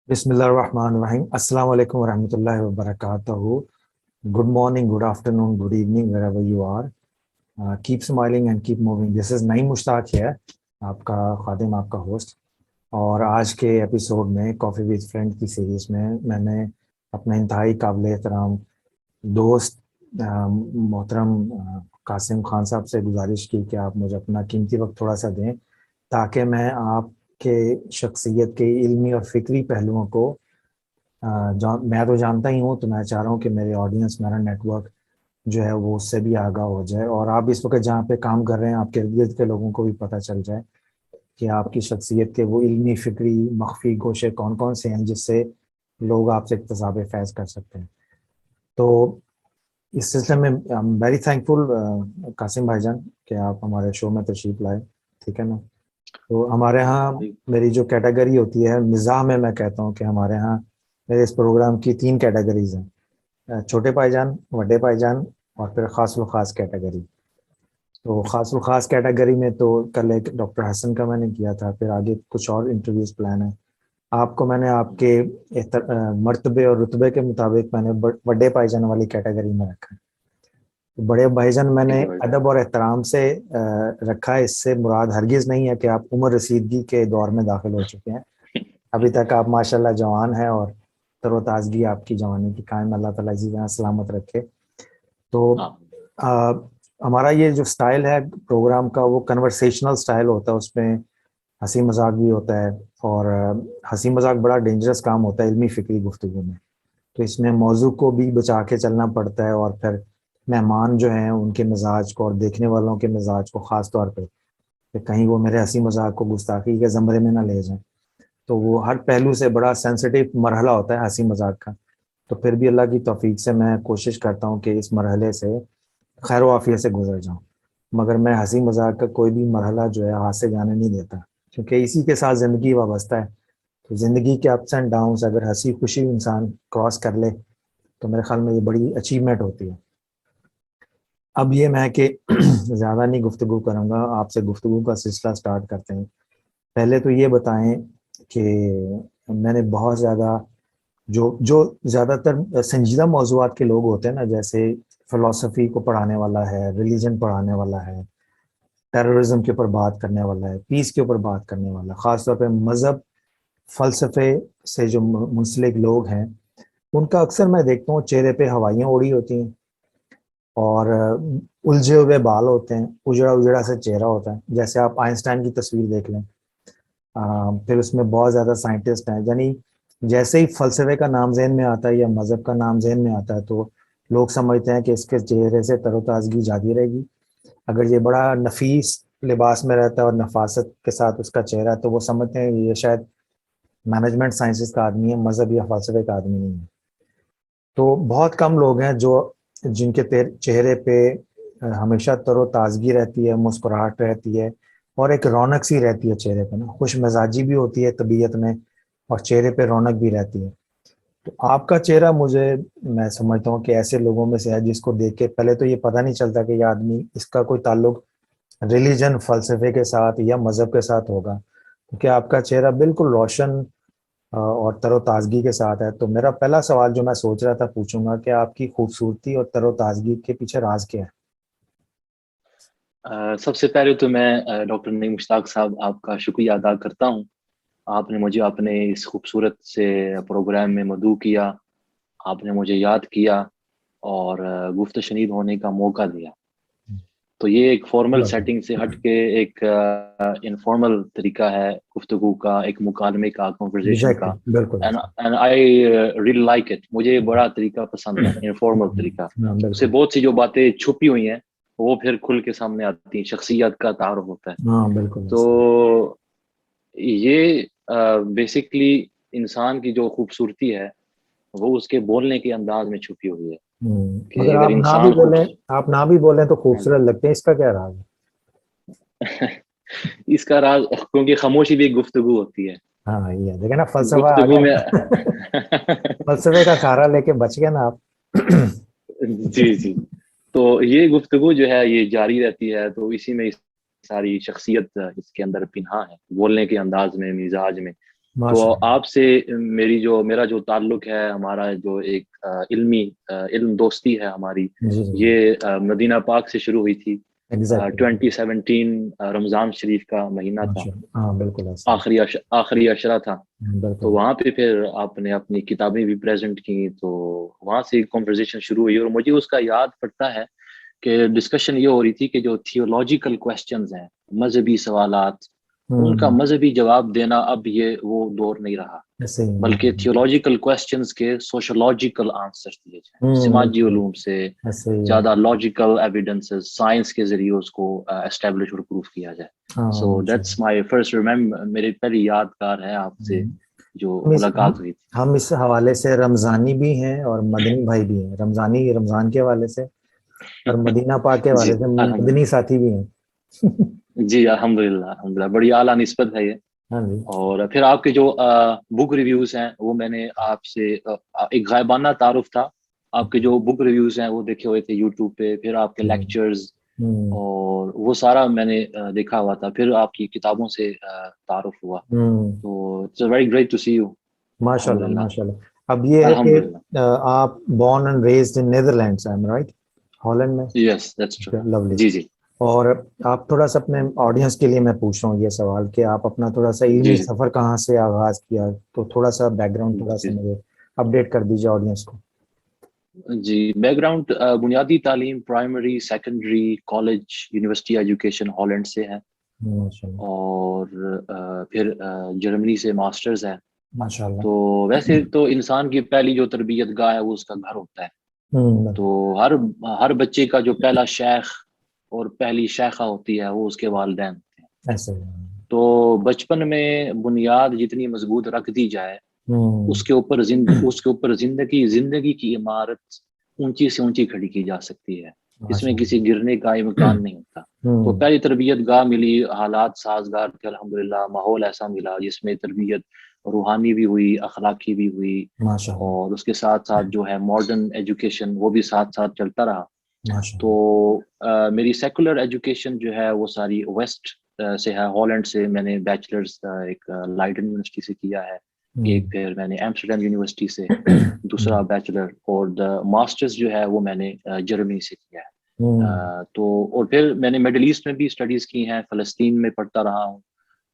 بسم اللہ الرحمن الرحیم. السلام علیکم ورحمۃ اللہ وبرکاتہ. Good morning, good afternoon, good evening wherever you are. Keep smiling and keep moving. This is نعیم مشتاق ہے, آپ کا خادم, آپ کا ہوسٹ. اور آج کے ایپیسوڈ میں کافی وتھ فرینڈ کی سیریز میں نے اپنا انتہائی قابل احترام دوست محترم قاسم خان صاحب سے گزارش کی کہ آپ مجھے اپنا قیمتی وقت تھوڑا سا دیں تاکہ میں آپ کے شخصیت کے علمی اور فکری پہلوؤں کو میں تو جانتا ہی ہوں, تو میں چاہ رہا ہوں کہ میرے آڈینس, میرا نیٹ ورک جو ہے وہ اس سے بھی آگاہ ہو جائے, اور آپ اس وقت جہاں پہ کام کر رہے ہیں آپ کے ارد گرد کے لوگوں کو بھی پتہ چل جائے کہ آپ کی شخصیت کے وہ علمی فکری مخفی گوشے کون کون سے ہیں جس سے لوگ آپ سے اکتساب فیض کر سکتے ہیں. تو اس سلسلے میں ویری تھینکفل قاسم بھائی جان کہ آپ ہمارے شو میں تشریف لائے. ٹھیک ہے نا. تو ہمارے ہاں میری جو کیٹیگری ہوتی ہے مزاح میں کہتا ہوں کہ ہمارے ہاں میرے اس پروگرام کی 3 کیٹیگریز ہیں: چھوٹے بھائی جان, بڑے بھائی جان, اور پھر خاص و خاص کیٹیگری. تو خاص و خاص کیٹیگری میں تو کل ایک ڈاکٹر حسن کا میں نے کیا تھا, پھر آگے کچھ اور انٹرویوز پلان ہے. آپ کو میں نے آپ کے مرتبے اور رتبے کے مطابق میں نے بڑے بھائی جان والی کیٹیگری میں رکھا ہے. بڑے بھائی جان میں نے ادب اور احترام سے رکھا ہے. اس سے مراد ہرگز نہیں ہے کہ آپ عمر رسیدگی کے دور میں داخل ہو چکے ہیں. ابھی تک آپ ماشاءاللہ جوان ہیں اور تر و تازگی آپ کی جوانی کی قائم اللہ تعالیٰ اسی طرح سلامت رکھے. تو ہمارا یہ جو سٹائل ہے پروگرام کا وہ کنورسیشنل سٹائل ہوتا ہے, اس میں ہنسی مذاق بھی ہوتا ہے, اور ہنسی مذاق بڑا ڈینجرس کام ہوتا ہے علمی فکری گفتگو میں. تو اس میں موضوع کو بھی بچا کے چلنا پڑتا ہے, اور پھر مہمان جو ہیں ان کے مزاج کو اور دیکھنے والوں کے مزاج کو خاص طور پہ کہ کہیں وہ میرے ہنسی مذاق کو گستاخی کے زمرے میں نہ لے جائیں. تو وہ ہر پہلو سے بڑا سینسیٹیو مرحلہ ہوتا ہے ہنسی مذاق کا. تو پھر بھی اللہ کی توفیق سے میں کوشش کرتا ہوں کہ اس مرحلے سے خیر و عافیت سے گزر جاؤں, مگر میں ہنسی مذاق کا کوئی بھی مرحلہ جو ہے ہاتھ سے جانے نہیں دیتا, کیونکہ اسی کے ساتھ زندگی وابستہ ہے. تو زندگی کے اپس اینڈ ڈاؤنس اگر ہنسی خوشی انسان کراس کر لے تو میرے خیال میں یہ بڑی اچیومنٹ ہوتی ہے. اب یہ میں کہ زیادہ نہیں گفتگو کروں گا, آپ سے گفتگو کا سلسلہ سٹارٹ کرتے ہیں. پہلے تو یہ بتائیں کہ میں نے بہت زیادہ جو زیادہ تر سنجیدہ موضوعات کے لوگ ہوتے ہیں نا, جیسے فلسفی کو پڑھانے والا ہے, ریلیجن پڑھانے والا ہے, ٹیررزم کے اوپر بات کرنے والا ہے, پیس کے اوپر بات کرنے والا, خاص طور پہ مذہب فلسفے سے جو منسلک لوگ ہیں ان کا اکثر میں دیکھتا ہوں چہرے پہ ہوائیاں اڑی ہوتی ہیں اور الجھے ہوئے بال ہوتے ہیں, اجڑا اجڑا سا چہرہ ہوتا ہے. جیسے آپ آئنسٹائن کی تصویر دیکھ لیں, پھر اس میں بہت زیادہ سائنٹسٹ ہیں, یعنی جیسے ہی فلسفے کا نام ذہن میں آتا ہے یا مذہب کا نام ذہن میں آتا ہے تو لوگ سمجھتے ہیں کہ اس کے چہرے سے تر و تازگی جاتی رہے گی. اگر یہ بڑا نفیس لباس میں رہتا ہے اور نفاست کے ساتھ اس کا چہرہ ہے تو وہ سمجھتے ہیں یہ شاید مینجمنٹ سائنسز کا آدمی ہے, مذہب یا فلسفے کا آدمی نہیں ہے. تو بہت کم لوگ ہیں جن کے چہرے پہ ہمیشہ تر و تازگی رہتی ہے, مسکراہٹ رہتی ہے, اور ایک رونق سی رہتی ہے چہرے پہ نا, خوش مزاجی بھی ہوتی ہے طبیعت میں, اور چہرے پہ رونق بھی رہتی ہے. تو آپ کا چہرہ میں سمجھتا ہوں کہ ایسے لوگوں میں سے ہے جس کو دیکھ کے پہلے تو یہ پتہ نہیں چلتا کہ یہ آدمی اس کا کوئی تعلق ریلیجن فلسفے کے ساتھ یا مذہب کے ساتھ ہوگا, کیونکہ آپ کا چہرہ بالکل روشن اور تر و تازگی کے ساتھ ہے. تو میرا پہلا سوال جو میں سوچ رہا تھا پوچھوں گا کہ آپ کی خوبصورتی اور تر و تازگی کے پیچھے راز کیا ہے؟ سب سے پہلے تو میں ڈاکٹر نعیم مشتاق صاحب آپ کا شکریہ ادا کرتا ہوں. آپ نے مجھے اپنے اس خوبصورت سے پروگرام میں مدعو کیا, آپ نے مجھے یاد کیا اور گفت شنید ہونے کا موقع دیا. تو یہ ایک فارمل سیٹنگ سے ہٹ کے ایک انفارمل طریقہ ہے گفتگو کا, ایک مکالمے کا, کنورسیشن کا. And I really like it. مجھے بڑا طریقہ پسند ہے, انفارمل طریقہ. اس سے بہت سی جو باتیں چھپی ہوئی ہیں وہ پھر کھل کے سامنے آتی ہیں, شخصیت کا تعارف ہوتا ہے. تو یہ بیسکلی انسان کی جو خوبصورتی ہے وہ اس کے بولنے کے انداز میں چھپی ہوئی ہے. اگر آپ نہ بھی بولیں تو خوبصورت لگتے ہیں, اس کا کیا راز ہے؟ اس کا راز کیونکہ خاموشی بھی ایک گفتگو ہوتی ہے. ہاں یہ دیکھیں نا, فلسفہ آ گفتگو میں گیا. فلسفے کا سہارا لے کے بچ گئے نا آپ. جی. تو یہ گفتگو جو ہے یہ جاری رہتی ہے, تو اسی میں ساری شخصیت اس کے اندر پنہا ہے, بولنے کے انداز میں, مزاج میں. تو آپ سے میرا جو تعلق ہے، ہمارا جو ایک علم دوستی ہے ہماری، یہ مدینہ پاک سے شروع ہوئی تھی. 2017 رمضان شریف کا مہینہ تھا، بالکل آخری عشرہ تھا. تو وہاں پہ پھر آپ نے اپنی کتابیں بھی پریزنٹ کی، تو وہاں سے کنورزیشن شروع ہوئی. اور مجھے اس کا یاد پڑتا ہے کہ ڈسکشن یہ ہو رہی تھی کہ جو تھیولوجیکل کویسچنز ہیں، مذہبی سوالات، ان کا مذہبی جواب دینا اب وہ دور نہیں رہا، بلکہ تھیولوجیکل کویسچنز کے سوشولوجیکل آنسر دیے جائیں، سماجی علوم سے زیادہ لاجیکل ایویڈنسز، سائنس کے ذریعے اس کو اسٹیبلش اور پروف کیا جائے. سو دیٹس مائی فرسٹ میری پہلی یادگار ہے آپ سے جو ملاقات ہوئی تھی. ہم اس حوالے سے رمضانی بھی ہیں اور مدنی بھائی بھی ہیں. رمضان کے حوالے سے اور مدینہ پاک کے حوالے سے مدنی ساتھی بھی ہیں. جی الحمدللہ بڑی اعلیٰ نسبت ہے یہ. اور پھر آپ کے جو بک ریویوز ہیں وہ میں نے آپ سے ایک غائبانہ تعارف تھا. آپ کے جو بک ریویوز ہیں وہ دیکھے ہوئے تھے یوٹیوب پہ، پھر آپ کے لیکچرز اور وہ سارا میں نے دیکھا ہوا تھا، پھر آپ کی کتابوں سے تعارف ہوا. تو it's very great to see you. ماشاءاللہ ماشاءاللہ. اب یہ ہے کہ آپ born and raised in Netherlands, I am right, Holland میں؟ Yes that's true. لولی. جی اور آپ تھوڑا سا اپنے آڈینس کے لیے میں پوچھ رہا ہوں یہ سوال کہ آپ اپنا تھوڑا سا علمی سفر کہاں سے آغاز کیا، تو تھوڑا سا بیک گراؤنڈ تھوڑا سا مجھے اپڈیٹ کر دیجیے آڈینس کو. جی بیک گراؤنڈ بنیادی تعلیم primary, secondary, college, university education Holland سے ہے، اور پھر جرمنی سے ماسٹرز ہے. ماشاءاللہ. تو ویسے تو انسان کی پہلی جو تربیت گاہ ہے وہ اس کا گھر ہوتا ہے. تو ہر بچے کا جو پہلا شیخ اور پہلی شیخہ ہوتی ہے وہ اس کے والدین ہوتے ہیں. تو بچپن میں بنیاد جتنی مضبوط رکھ دی جائے، اس کے اوپر زندگی کی عمارت اونچی سے اونچی کھڑی کی جا سکتی ہے. اس میں کسی گرنے کا امکان نہیں ہوتا. تو پہلی تربیت گاہ ملی، حالات سازگار تھے الحمدللہ، ماحول ایسا ملا جس میں تربیت روحانی بھی ہوئی، اخلاقی بھی ہوئی، اور اس کے ساتھ ساتھ جو ہے ماڈرن ایجوکیشن وہ بھی ساتھ ساتھ چلتا رہا. تو میری سیکولر ایجوکیشن جو ہے وہ ساری ویسٹ سے ہے، ہالینڈ سے. میں نے بیچلرز ایک لائڈن یونیورسٹی سے کیا ہے، ایک پھر میں نے ایمسٹرڈیم یونیورسٹی سے دوسرا بیچلر، اور ماسٹرز جو ہے وہ میں نے جرمنی سے کیا ہے. تو اور پھر میں نے مڈل ایسٹ میں بھی اسٹڈیز کی ہیں، فلسطین میں پڑھتا رہا ہوں،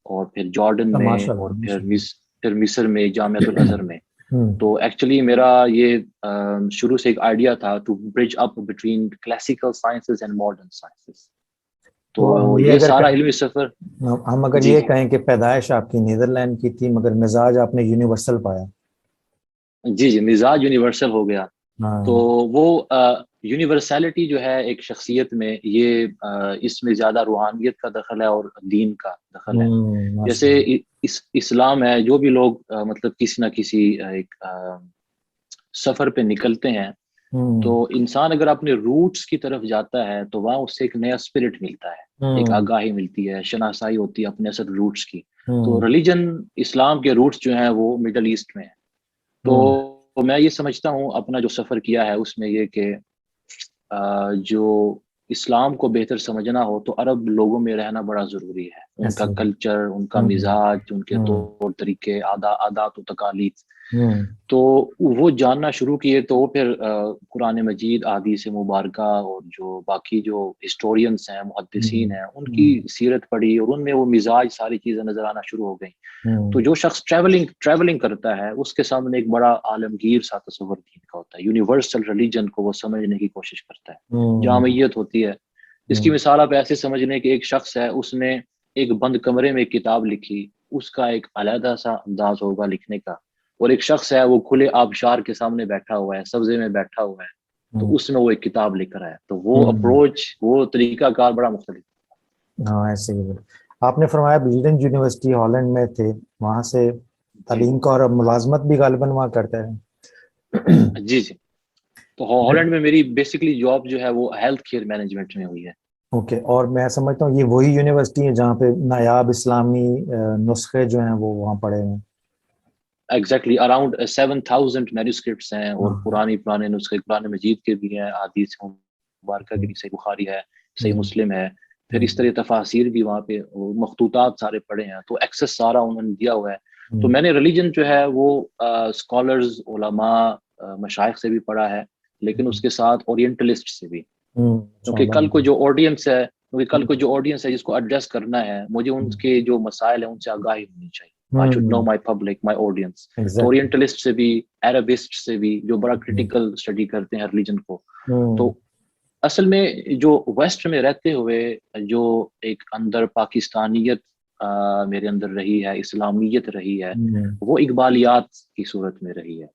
اور پھر جارڈن میں، اور پھر مصر میں جامعۃ الازہر میں. تو ایکچولی میرا یہ شروع سے ایک آئیڈیا تھا to bridge up between classical sciences and modern sciences. تو یہ سارا علمی سفر، ہم اگر یہ کہیں کہ پیدائش آپ کی نیدرلینڈ کی تھی مگر مزاج آپ نے یونیورسل پایا. جی مزاج یونیورسل ہو گیا. تو وہ یونیورسلٹی جو ہے ایک شخصیت میں، یہ اس میں زیادہ روحانیت کا دخل ہے اور دین کا دخل ہے. جیسے اسلام ہے، جو بھی لوگ مطلب کسی نہ کسی ایک سفر پہ نکلتے ہیں، تو انسان اگر اپنے روٹس کی طرف جاتا ہے تو وہاں اس سے ایک نیا اسپرٹ ملتا ہے، ایک آگاہی ملتی ہے، شناسائی ہوتی ہے اپنے اصل روٹس کی. تو ریلیجن، اسلام کے روٹس جو ہیں وہ مڈل ایسٹ میں ہیں. تو میں یہ سمجھتا ہوں اپنا جو سفر کیا ہے اس میں یہ کہ جو اسلام کو بہتر سمجھنا ہو تو عرب لوگوں میں رہنا بڑا ضروری ہے. ان کا کلچر، ان کا مزاج، ان کے طور طریقے، عادات و تقالید. تو وہ جاننا شروع کیے. تو پھر قرآن مجید، احادیث مبارکہ، اور جو باقی جو ہسٹورینس ہیں، محدثین ہیں، ان کی سیرت پڑھی، اور ان میں وہ مزاج ساری چیزیں نظر آنا شروع ہو گئیں. تو جو شخص ٹریولنگ کرتا ہے اس کے سامنے ایک بڑا عالمگیر سا تصور دین کا ہوتا ہے. یونیورسل ریلیجن کو وہ سمجھنے کی کوشش کرتا ہے، جامعیت ہوتی ہے. اس کی مثال آپ ایسے سمجھنے کہ ایک شخص ہے، اس نے ایک بند کمرے میں ایک کتاب لکھی، اس کا ایک علیحدہ سا انداز ہوگا لکھنے کا. اور ایک شخص ہے، وہ کھلے آبشار کے سامنے بیٹھا ہوا ہے، سبزے میں بیٹھا ہوا ہے، تو اس میں وہ ایک کتاب لکھ رہا ہے. تو وہ اپروچ، وہ طریقہ کار بڑا مختلف. ہاں ایسے ہی. آپ نے فرمایا بلڈنگ یونیورسٹی ہالینڈ میں تھے، وہاں سے تعلیم کا اور ملازمت بھی غالباً وہاں کرتے ہیں. جی تو ہالینڈ میں میری بیسکلی جاب جو ہے وہ ہیلتھ کیئر مینجمنٹ میں ہوئی ہے. اوکے. اور میں سمجھتا ہوں یہ وہی یونیورسٹی ہے جہاں پہ نایاب اسلامی نسخے جو ہیں وہ وہاں پڑھے ہیں. ایگزیکٹلی اراؤنڈ 7000 مینوسکرپٹس ہیں، اور پرانے نسخے قرآن مجید کے بھی ہیں، احادیث مبارکہ کی بھی، صحیح بخاری ہے، صحیح مسلم ہے، پھر اس طرح تفاسیر بھی وہاں پہ، مخطوطات سارے پڑھے ہیں. تو ایکسس سارا انہوں نے دیا ہوا ہے. تو میں نے ریلیجن جو ہے وہ اسکالرز علماء مشائخ سے بھی پڑھا ہے، لیکن اس کے ساتھ اورینٹلسٹ سے بھی، کیونکہ کل کو جو آڈینس ہے جس کو ایڈریس کرنا ہے، مجھے ان کے جو مسائل ہیں ان سے آگاہی ہونی چاہیے. I should know my public, my audience. تو اورینٹلسٹ سے بھی، عربسٹ سے بھی، جو بڑا کریٹیکل اسٹڈی کرتے ہیں ریلیجن کو. تو اصل میں جو ویسٹ میں رہتے ہوئے جو ایک اندر پاکستانیت میرے اندر رہی ہے، اسلامیت رہی ہے، وہ اقبالیات کی صورت میں رہی ہے.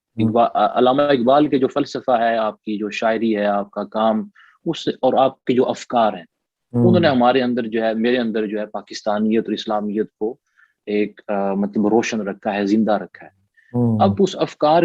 علامہ اقبال کے جو فلسفہ ہے، آپ کی جو شاعری ہے، آپ کا کام، اس اور آپ کے جو افکار ہیں، انہوں نے ہمارے اندر جو ہے، میرے اندر جو ہے پاکستانیت اور اسلامیت کو ایک مطلب روشن رکھا ہے، زندہ رکھا ہے. اب اس افکار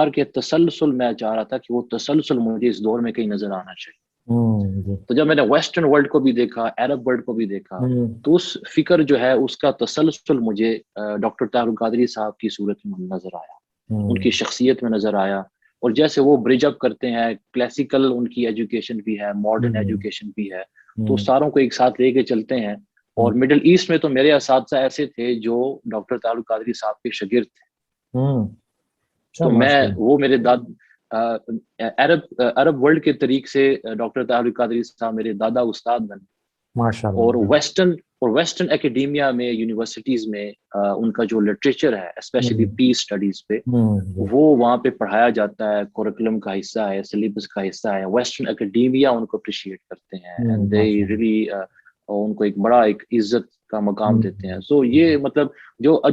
کے تسلسل میں چاہ رہا تھا کہ وہ تسلسل مجھے اس دور میں کہیں نظر آنا چاہیے. تو جب میں نے ویسٹرن ورلڈ کو بھی دیکھا، عرب ورلڈ کو بھی دیکھا، تو اس فکر جو ہے اس کا تسلسل مجھے ڈاکٹر طاہر القادری صاحب کی صورت میں نظر آیا، ان کی شخصیت میں نظر آیا. اور جیسے وہ برج اپ کرتے ہیں، کلاسیکل ان کی ایجوکیشن بھی ہے، ماڈرن ایجوکیشن بھی ہے، تو ساروں کو ایک ساتھ لے کے چلتے ہیں. اور مڈل ایسٹ میں تو میرے اساتذہ ایسے تھے جو ڈاکٹر طاہر القادری صاحب کے شاگرد تھے. تو وہ میرے عرب ورلڈ کے طریق سے ڈاکٹر طاہر القادری صاحب میرے دادا استاد بنے. اور ویسٹرن اکیڈیمیا میں، یونیورسٹیز میں ان کا جو لٹریچر ہے، اسپیشلی پیس اسٹڈیز پہ، وہ وہاں پہ پڑھایا جاتا ہے، کوریکولم کا حصہ ہے، سلیبس کا حصہ ہے. ویسٹرن اکیڈیمیا ان کو اپریشیٹ کرتے ہیں، اینڈ دے ریلی ان کو ایک بڑا ایک عزت کا مقام دیتے ہیں. سو یہ مطلب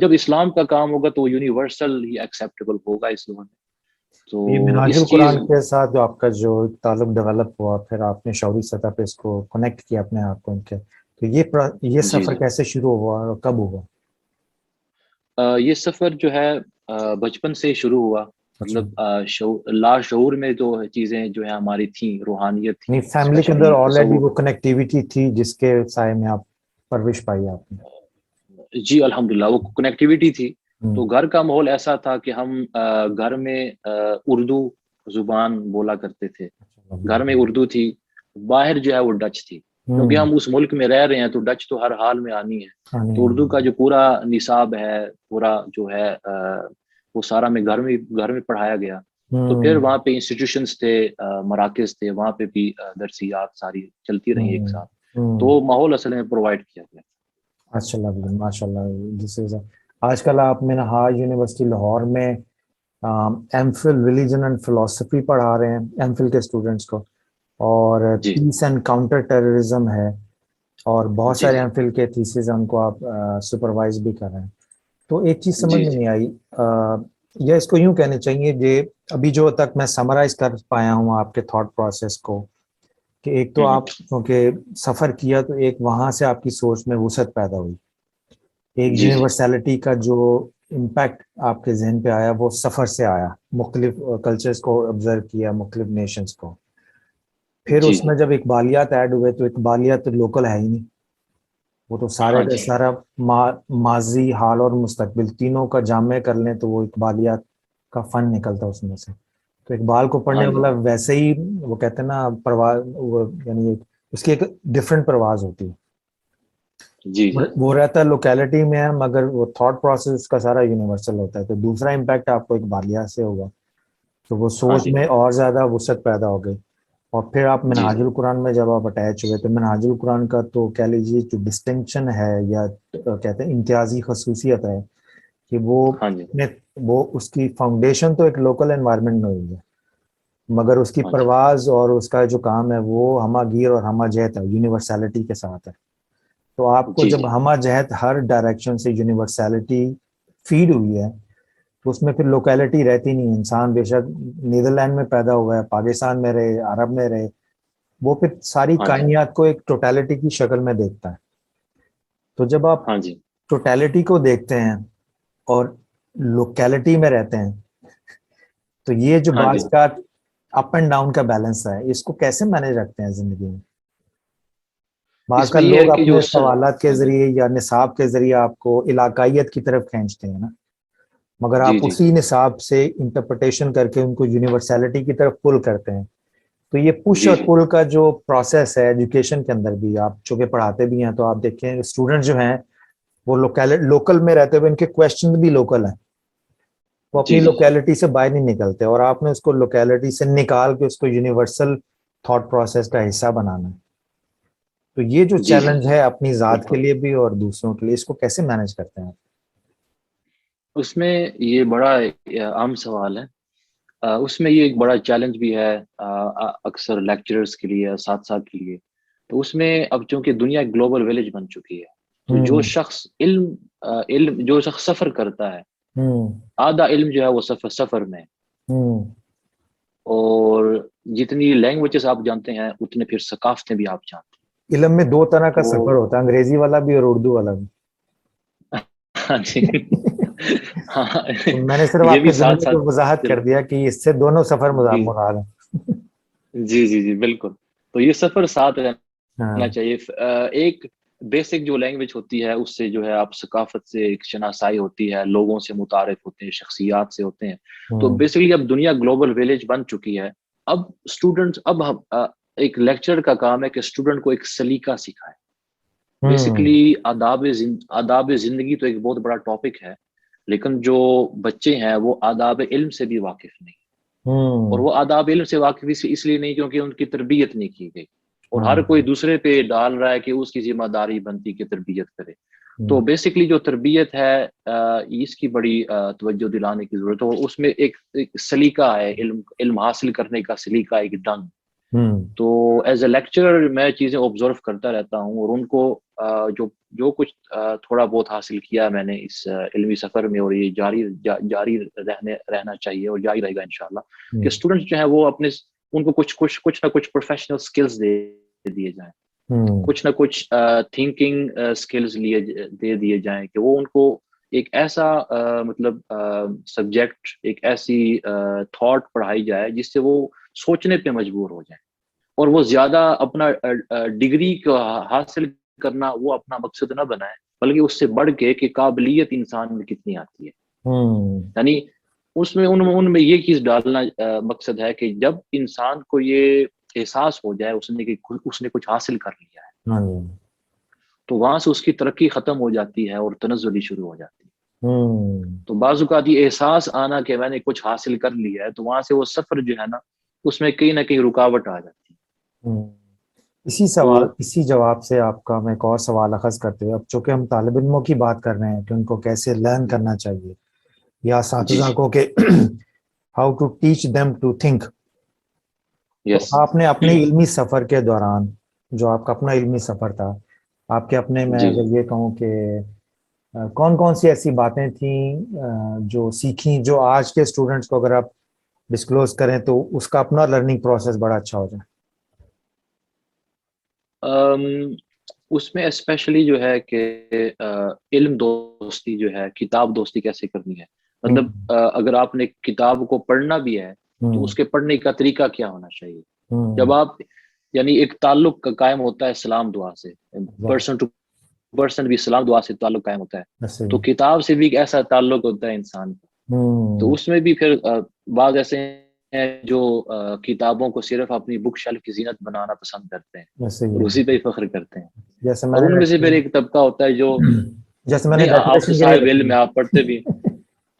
جب اسلام کا کام ہوگا تو یونیورسل ہی ایکسیپٹیبل ہوگا اس لوگوں میں. تو منہاج القرآن کے ساتھ جو آپ کا جو تعلق ڈیولپ ہوا، پھر آپ نے شعوری سطح پہ اس کو کنیکٹ کیا اپنے آپ کو ان کے، تو یہ سفر کیسے شروع ہوا اور کب ہوا؟ یہ سفر جو ہے بچپن سے شروع ہوا. مطلب لاشعور میں جو چیزیں جو ہیں ہماری تھیں، روحانیت تھی، فیملی کے اندر آلریڈی وہ کنیکٹیویٹی تھی جس کے سائے میں آپ پرورش پائی آپ نے؟ جی الحمدللہ وہ کنیکٹیویٹی تھی. تو گھر کا ماحول ایسا تھا کہ ہم گھر میں اردو زبان بولا کرتے تھے، گھر میں اردو تھی، باہر جو ہے وہ ڈچ تھی، کیونکہ ہم اس ملک میں رہ رہے ہیں تو ڈچ تو ہر حال میں آنی ہے. تو اردو کا جو پورا نصاب ہے، پورا جو ہے وہ سارا میں گھر میں پڑھایا گیا. تو پھر وہاں پہ انسٹیٹیوشنز تھے، مراکز تھے، وہاں پہ بھی درسیات ساری چلتی رہی ایک ساتھ. تو ماحول اصل میں پرووائڈ کیا گیا. اچھا لگا، ماشاء اللہ. آج کل آپ منہاج یونیورسٹی لاہور میں ایم فل ریلیجن اینڈ فلسفی پڑھا رہے ہیں ایم فل کے اسٹوڈنٹس کو، اور پیس اینڈ کاؤنٹر ٹیررزم ہے، اور بہت سارے ایم فل کے تھیسز ان کو آپ سپروائز بھی کر رہے ہیں. تو ایک چیز سمجھ میں نہیں آئی، یا اس کو یوں کہنے چاہیے کہ ابھی جو تک میں سمرائز کر پایا ہوں آپ کے تھاٹ پروسیس کو، کہ ایک تو آپ کیونکہ سفر کیا تو ایک وہاں سے آپ کی سوچ میں وسعت پیدا ہوئی، ایک یونیورسلٹی کا جو امپیکٹ آپ کے ذہن پہ آیا وہ سفر سے آیا، مختلف کلچرز کو آبزرو کیا، مختلف نیشنز کو. پھر اس میں جب اقبالیات ایڈ ہوئے تو اقبالیات لوکل ہے ہی نہیں، وہ تو سارا ماضی، حال اور مستقبل تینوں کا جامع کر لیں تو وہ اقبالیات کا فن نکلتا اس میں سے. تو اقبال کو پڑھنے والا ویسے ہی وہ کہتے ہیں نا پرواز، یعنی اس کی ایک ڈفرینٹ پرواز ہوتی ہے. وہ رہتا ہے لوکیلٹی میں ہے، مگر وہ تھاٹ پروسیس کا سارا یونیورسل ہوتا ہے. تو دوسرا امپیکٹ آپ کو اقبالیات سے ہوگا، تو وہ سوچ میں اور زیادہ وسعت پیدا ہو گئی. اور پھر آپ منہاج القرآن میں جب آپ اٹیچ ہوئے تو منہاج القرآن کا تو کہہ لیجیے جو ڈسٹنکشن ہے یا کہتے ہیں امتیازی خصوصیت ہے کہ وہ اس کی فاؤنڈیشن تو ایک لوکل انوائرمنٹ میں ہوئی ہے، مگر اس کی پرواز اور اس کا جو کام ہے وہ ہمہ گیر اور ہمہ جہت ہے، یونیورسلٹی کے ساتھ ہے. تو آپ کو جب ہمہ جہت ہر ڈائریکشن سے یونیورسلٹی فیڈ ہوئی ہے تو اس میں پھر لوکیلٹی رہتی نہیں. انسان بے شک نیدرلینڈ میں پیدا ہوا ہے، پاکستان میں رہے، عرب میں رہے، وہ پھر ساری کائنات کو ایک ٹوٹیلٹی کی شکل میں دیکھتا ہے. تو جب آپ ٹوٹیلٹی کو دیکھتے ہیں اور لوکیلٹی میں رہتے ہیں تو یہ جو بعض کا اپ اینڈ ڈاؤن کا بیلنس ہے، اس کو کیسے مینیج رکھتے ہیں زندگی میں؟ بعض کا لوگ اپنے سوالات کے ذریعے یا نصاب کے ذریعے آپ کو علاقائیت کی طرف کھینچتے ہیں نا، مگر آپ اسی نصاب سے انٹرپریٹیشن کر کے ان کو یونیورسلٹی کی طرف پل کرتے ہیں. تو یہ پش اور پل کا جو پروسیس ہے ایجوکیشن کے اندر بھی، آپ چونکہ پڑھاتے بھی ہیں تو آپ دیکھیں اسٹوڈنٹ جو ہیں وہ لوکل میں رہتے ہوئے ان کے کویشچن بھی لوکل ہیں, وہ اپنی لوکیلٹی سے باہر نہیں نکلتے, اور آپ نے اس کو لوکیلٹی سے نکال کے اس کو یونیورسل تھاٹ پروسیس کا حصہ بنانا ہے. تو یہ جو چیلنج ہے اپنی ذات کے لیے بھی اور دوسروں کے لیے, اس کو کیسے مینج کرتے ہیں آپ؟ اس میں یہ بڑا عام سوال ہے. اس میں یہ ایک بڑا چیلنج بھی ہے اکثر لیکچررز کے لیے, اساتذہ کے لیے. تو اس میں اب چونکہ دنیا گلوبل ویلیج بن چکی ہے, تو جو شخص جو شخص سفر کرتا ہے, آدھا علم جو ہے وہ سفر میں, اور جتنی لینگویجز آپ جانتے ہیں اتنے پھر ثقافتیں بھی آپ جانتے ہیں. علم میں دو طرح کا سفر ہوتا ہے, انگریزی والا بھی اور اردو والا بھی. ہاں جی. میں نے صرف یہ آپ بھی کے ساتھ جملے ساتھ کو وضاحت کر دیا کہ اس سے دونوں سفر مراد ہیں. جی بالکل. تو یہ سفر ساتھ رہنا چاہیے. ایک بیسک جو لینگویج ہوتی ہے اس سے جو ہے آپ ثقافت سے ایک شناسائی ہوتی ہے, لوگوں سے متعارف ہوتے ہیں, شخصیات سے ہوتے ہیں. تو بیسکلی اب دنیا گلوبل ویلیج بن چکی ہے. اب اسٹوڈنٹس, اب ایک لیکچر کا کام ہے کہ اسٹوڈنٹ کو ایک سلیقہ سکھائے. بیسکلی آداب زندگی تو ایک بہت بڑا ٹاپک ہے, لیکن جو بچے ہیں وہ آداب علم سے بھی واقف نہیں, اور وہ آداب علم سے واقف اس لیے نہیں کیونکہ ان کی تربیت نہیں کی گئی, اور ہر کوئی دوسرے پہ ڈال رہا ہے کہ اس کی ذمہ داری بنتی کہ تربیت کرے. تو بیسکلی جو تربیت ہے اس کی بڑی توجہ دلانے کی ضرورت ہے. اس میں ایک سلیقہ ہے, علم حاصل کرنے کا سلیقہ, ایک ڈنگ. تو ایز اے لیکچرر میں چیزیں آبزرو کرتا رہتا ہوں, اور ان کو جو کچھ تھوڑا بہت حاصل کیا میں نے اس علمی سفر میں, اور یہ جاری رہنا چاہیے اور جاری رہے گا انشاءاللہ, کہ اسٹوڈنٹس جو ہیں وہ ان کو کچھ نہ کچھ پروفیشنل سکلز دے دیے جائیں, کچھ نہ کچھ تھنکنگ سکلز دے دیے جائیں, کہ وہ ان کو ایک ایسا مطلب سبجیکٹ, ایک ایسی تھاٹ پڑھائی جائے جس سے وہ سوچنے پہ مجبور ہو جائیں, اور وہ زیادہ اپنا ڈگری کو حاصل کرنا وہ اپنا مقصد نہ بنائے, بلکہ اس سے بڑھ کے کہ قابلیت انسان میں کتنی آتی ہے. یعنی اس میں ان میں یہ چیز ڈالنا مقصد ہے کہ جب انسان کو یہ احساس ہو جائے اس نے کچھ حاصل کر لیا ہے, تو وہاں سے اس کی ترقی ختم ہو جاتی ہے اور تنزلی شروع ہو جاتی ہے. تو بعض اوقات یہ احساس آنا کہ میں نے کچھ حاصل کر لیا ہے, تو وہاں سے وہ سفر جو ہے نا اس میں کہیں نہ کہیں رکاوٹ آ جاتی ہے. اسی جواب سے آپ کا میں ایک اور سوال اخذ کرتے ہوئے, اب چونکہ ہم طالب علموں کی بات کر رہے ہیں کہ ان کو کیسے لرن کرنا چاہیے, یا اساتذہ کو کہ how to teach them to think, تو آپ نے اپنے علمی سفر کے دوران, جو آپ کا اپنا علمی سفر تھا, آپ کے اپنے, میں اگر یہ کہوں کہ کون کون سی ایسی باتیں تھیں جو سیکھیں, جو آج کے اسٹوڈنٹس کو اگر آپ ڈسکلوز کریں تو اس کا اپنا لرننگ پروسیس بڑا اچھا ہو جائے؟ اس میں اسپیشلی جو ہے کہ علم دوستی جو ہے, کتاب دوستی کیسے کرنی ہے. مطلب اگر آپ نے کتاب کو پڑھنا بھی ہے تو اس کے پڑھنے کا طریقہ کیا ہونا چاہیے. جب آپ یعنی ایک تعلق قائم ہوتا ہے سلام دعا سے, پرسن ٹو پرسن بھی سلام دعا سے تعلق قائم ہوتا ہے, تو کتاب سے بھی ایک ایسا تعلق ہوتا ہے انسان کا. تو اس میں بھی پھر بعض ایسے ہیں جو کتابوں کو صرف اپنی بک شیلف کی زینت بنانا پسند کرتے ہیں اور اسی پہ ہی فخر کرتے ہیں, اور ان میں سے پھر ایک طبقہ ہوتا ہے جو جیسے میں نے نہیں, آپ تو صاحب علم میں, آپ پڑھتے بھی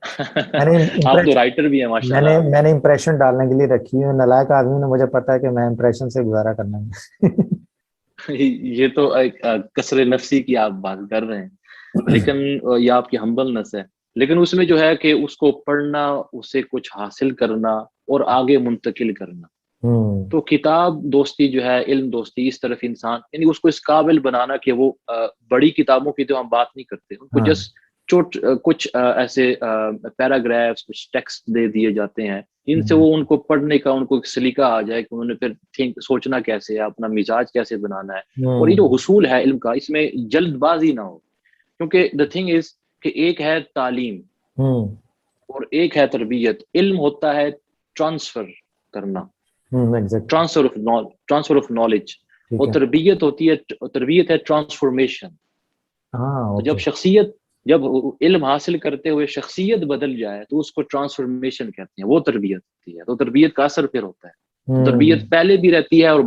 آپ تو رائٹر بھی ہیں ماشاءاللہ. میں نے امپریشن ڈالنے کے لیے رکھی ہے, نلائق آدمی نے, مجھے پتا ہے کہ میں امپریشن سے گزارا کرنا ہے. یہ تو ایک کسر نفسی کی آپ بات کر رہے ہیں, لیکن یہ آپ کی ہمبلنس ہے. لیکن اس میں جو ہے کہ اس کو پڑھنا, اسے کچھ حاصل کرنا اور آگے منتقل کرنا. تو کتاب دوستی جو ہے, علم دوستی, اس طرف انسان یعنی اس کو اس قابل بنانا کہ وہ بڑی کتابوں کی تو ہم بات نہیں کرتے, ان کو جسٹ کچھ ایسے پیراگرافس, کچھ ٹیکسٹ دے دیے جاتے ہیں جن سے وہ ان کو پڑھنے کا ان کو ایک سلیقہ آ جائے کہ انہوں نے پھر سوچنا کیسے ہے, اپنا مزاج کیسے بنانا ہے. اور یہ جو حصول ہے علم کا, اس میں جلد بازی نہ ہو, کیونکہ the thing is کہ ایک ہے تعلیم اور ایک ہے تربیت. علم ہوتا ہے ٹرانسفر کرنا, ٹرانسفر آف نالج, اور تربیت ہوتی ہے, تربیت ہے ٹرانسفارمیشن. جب علم حاصل کرتے ہوئے شخصیت بدل جائے تو اس کو ٹرانسفارمیشن کہتے ہیں, وہ تربیت ہوتی ہے. تو تربیت کا اثر پھر ہوتا ہے, تو تربیت پہلے بھی رہتی ہے اور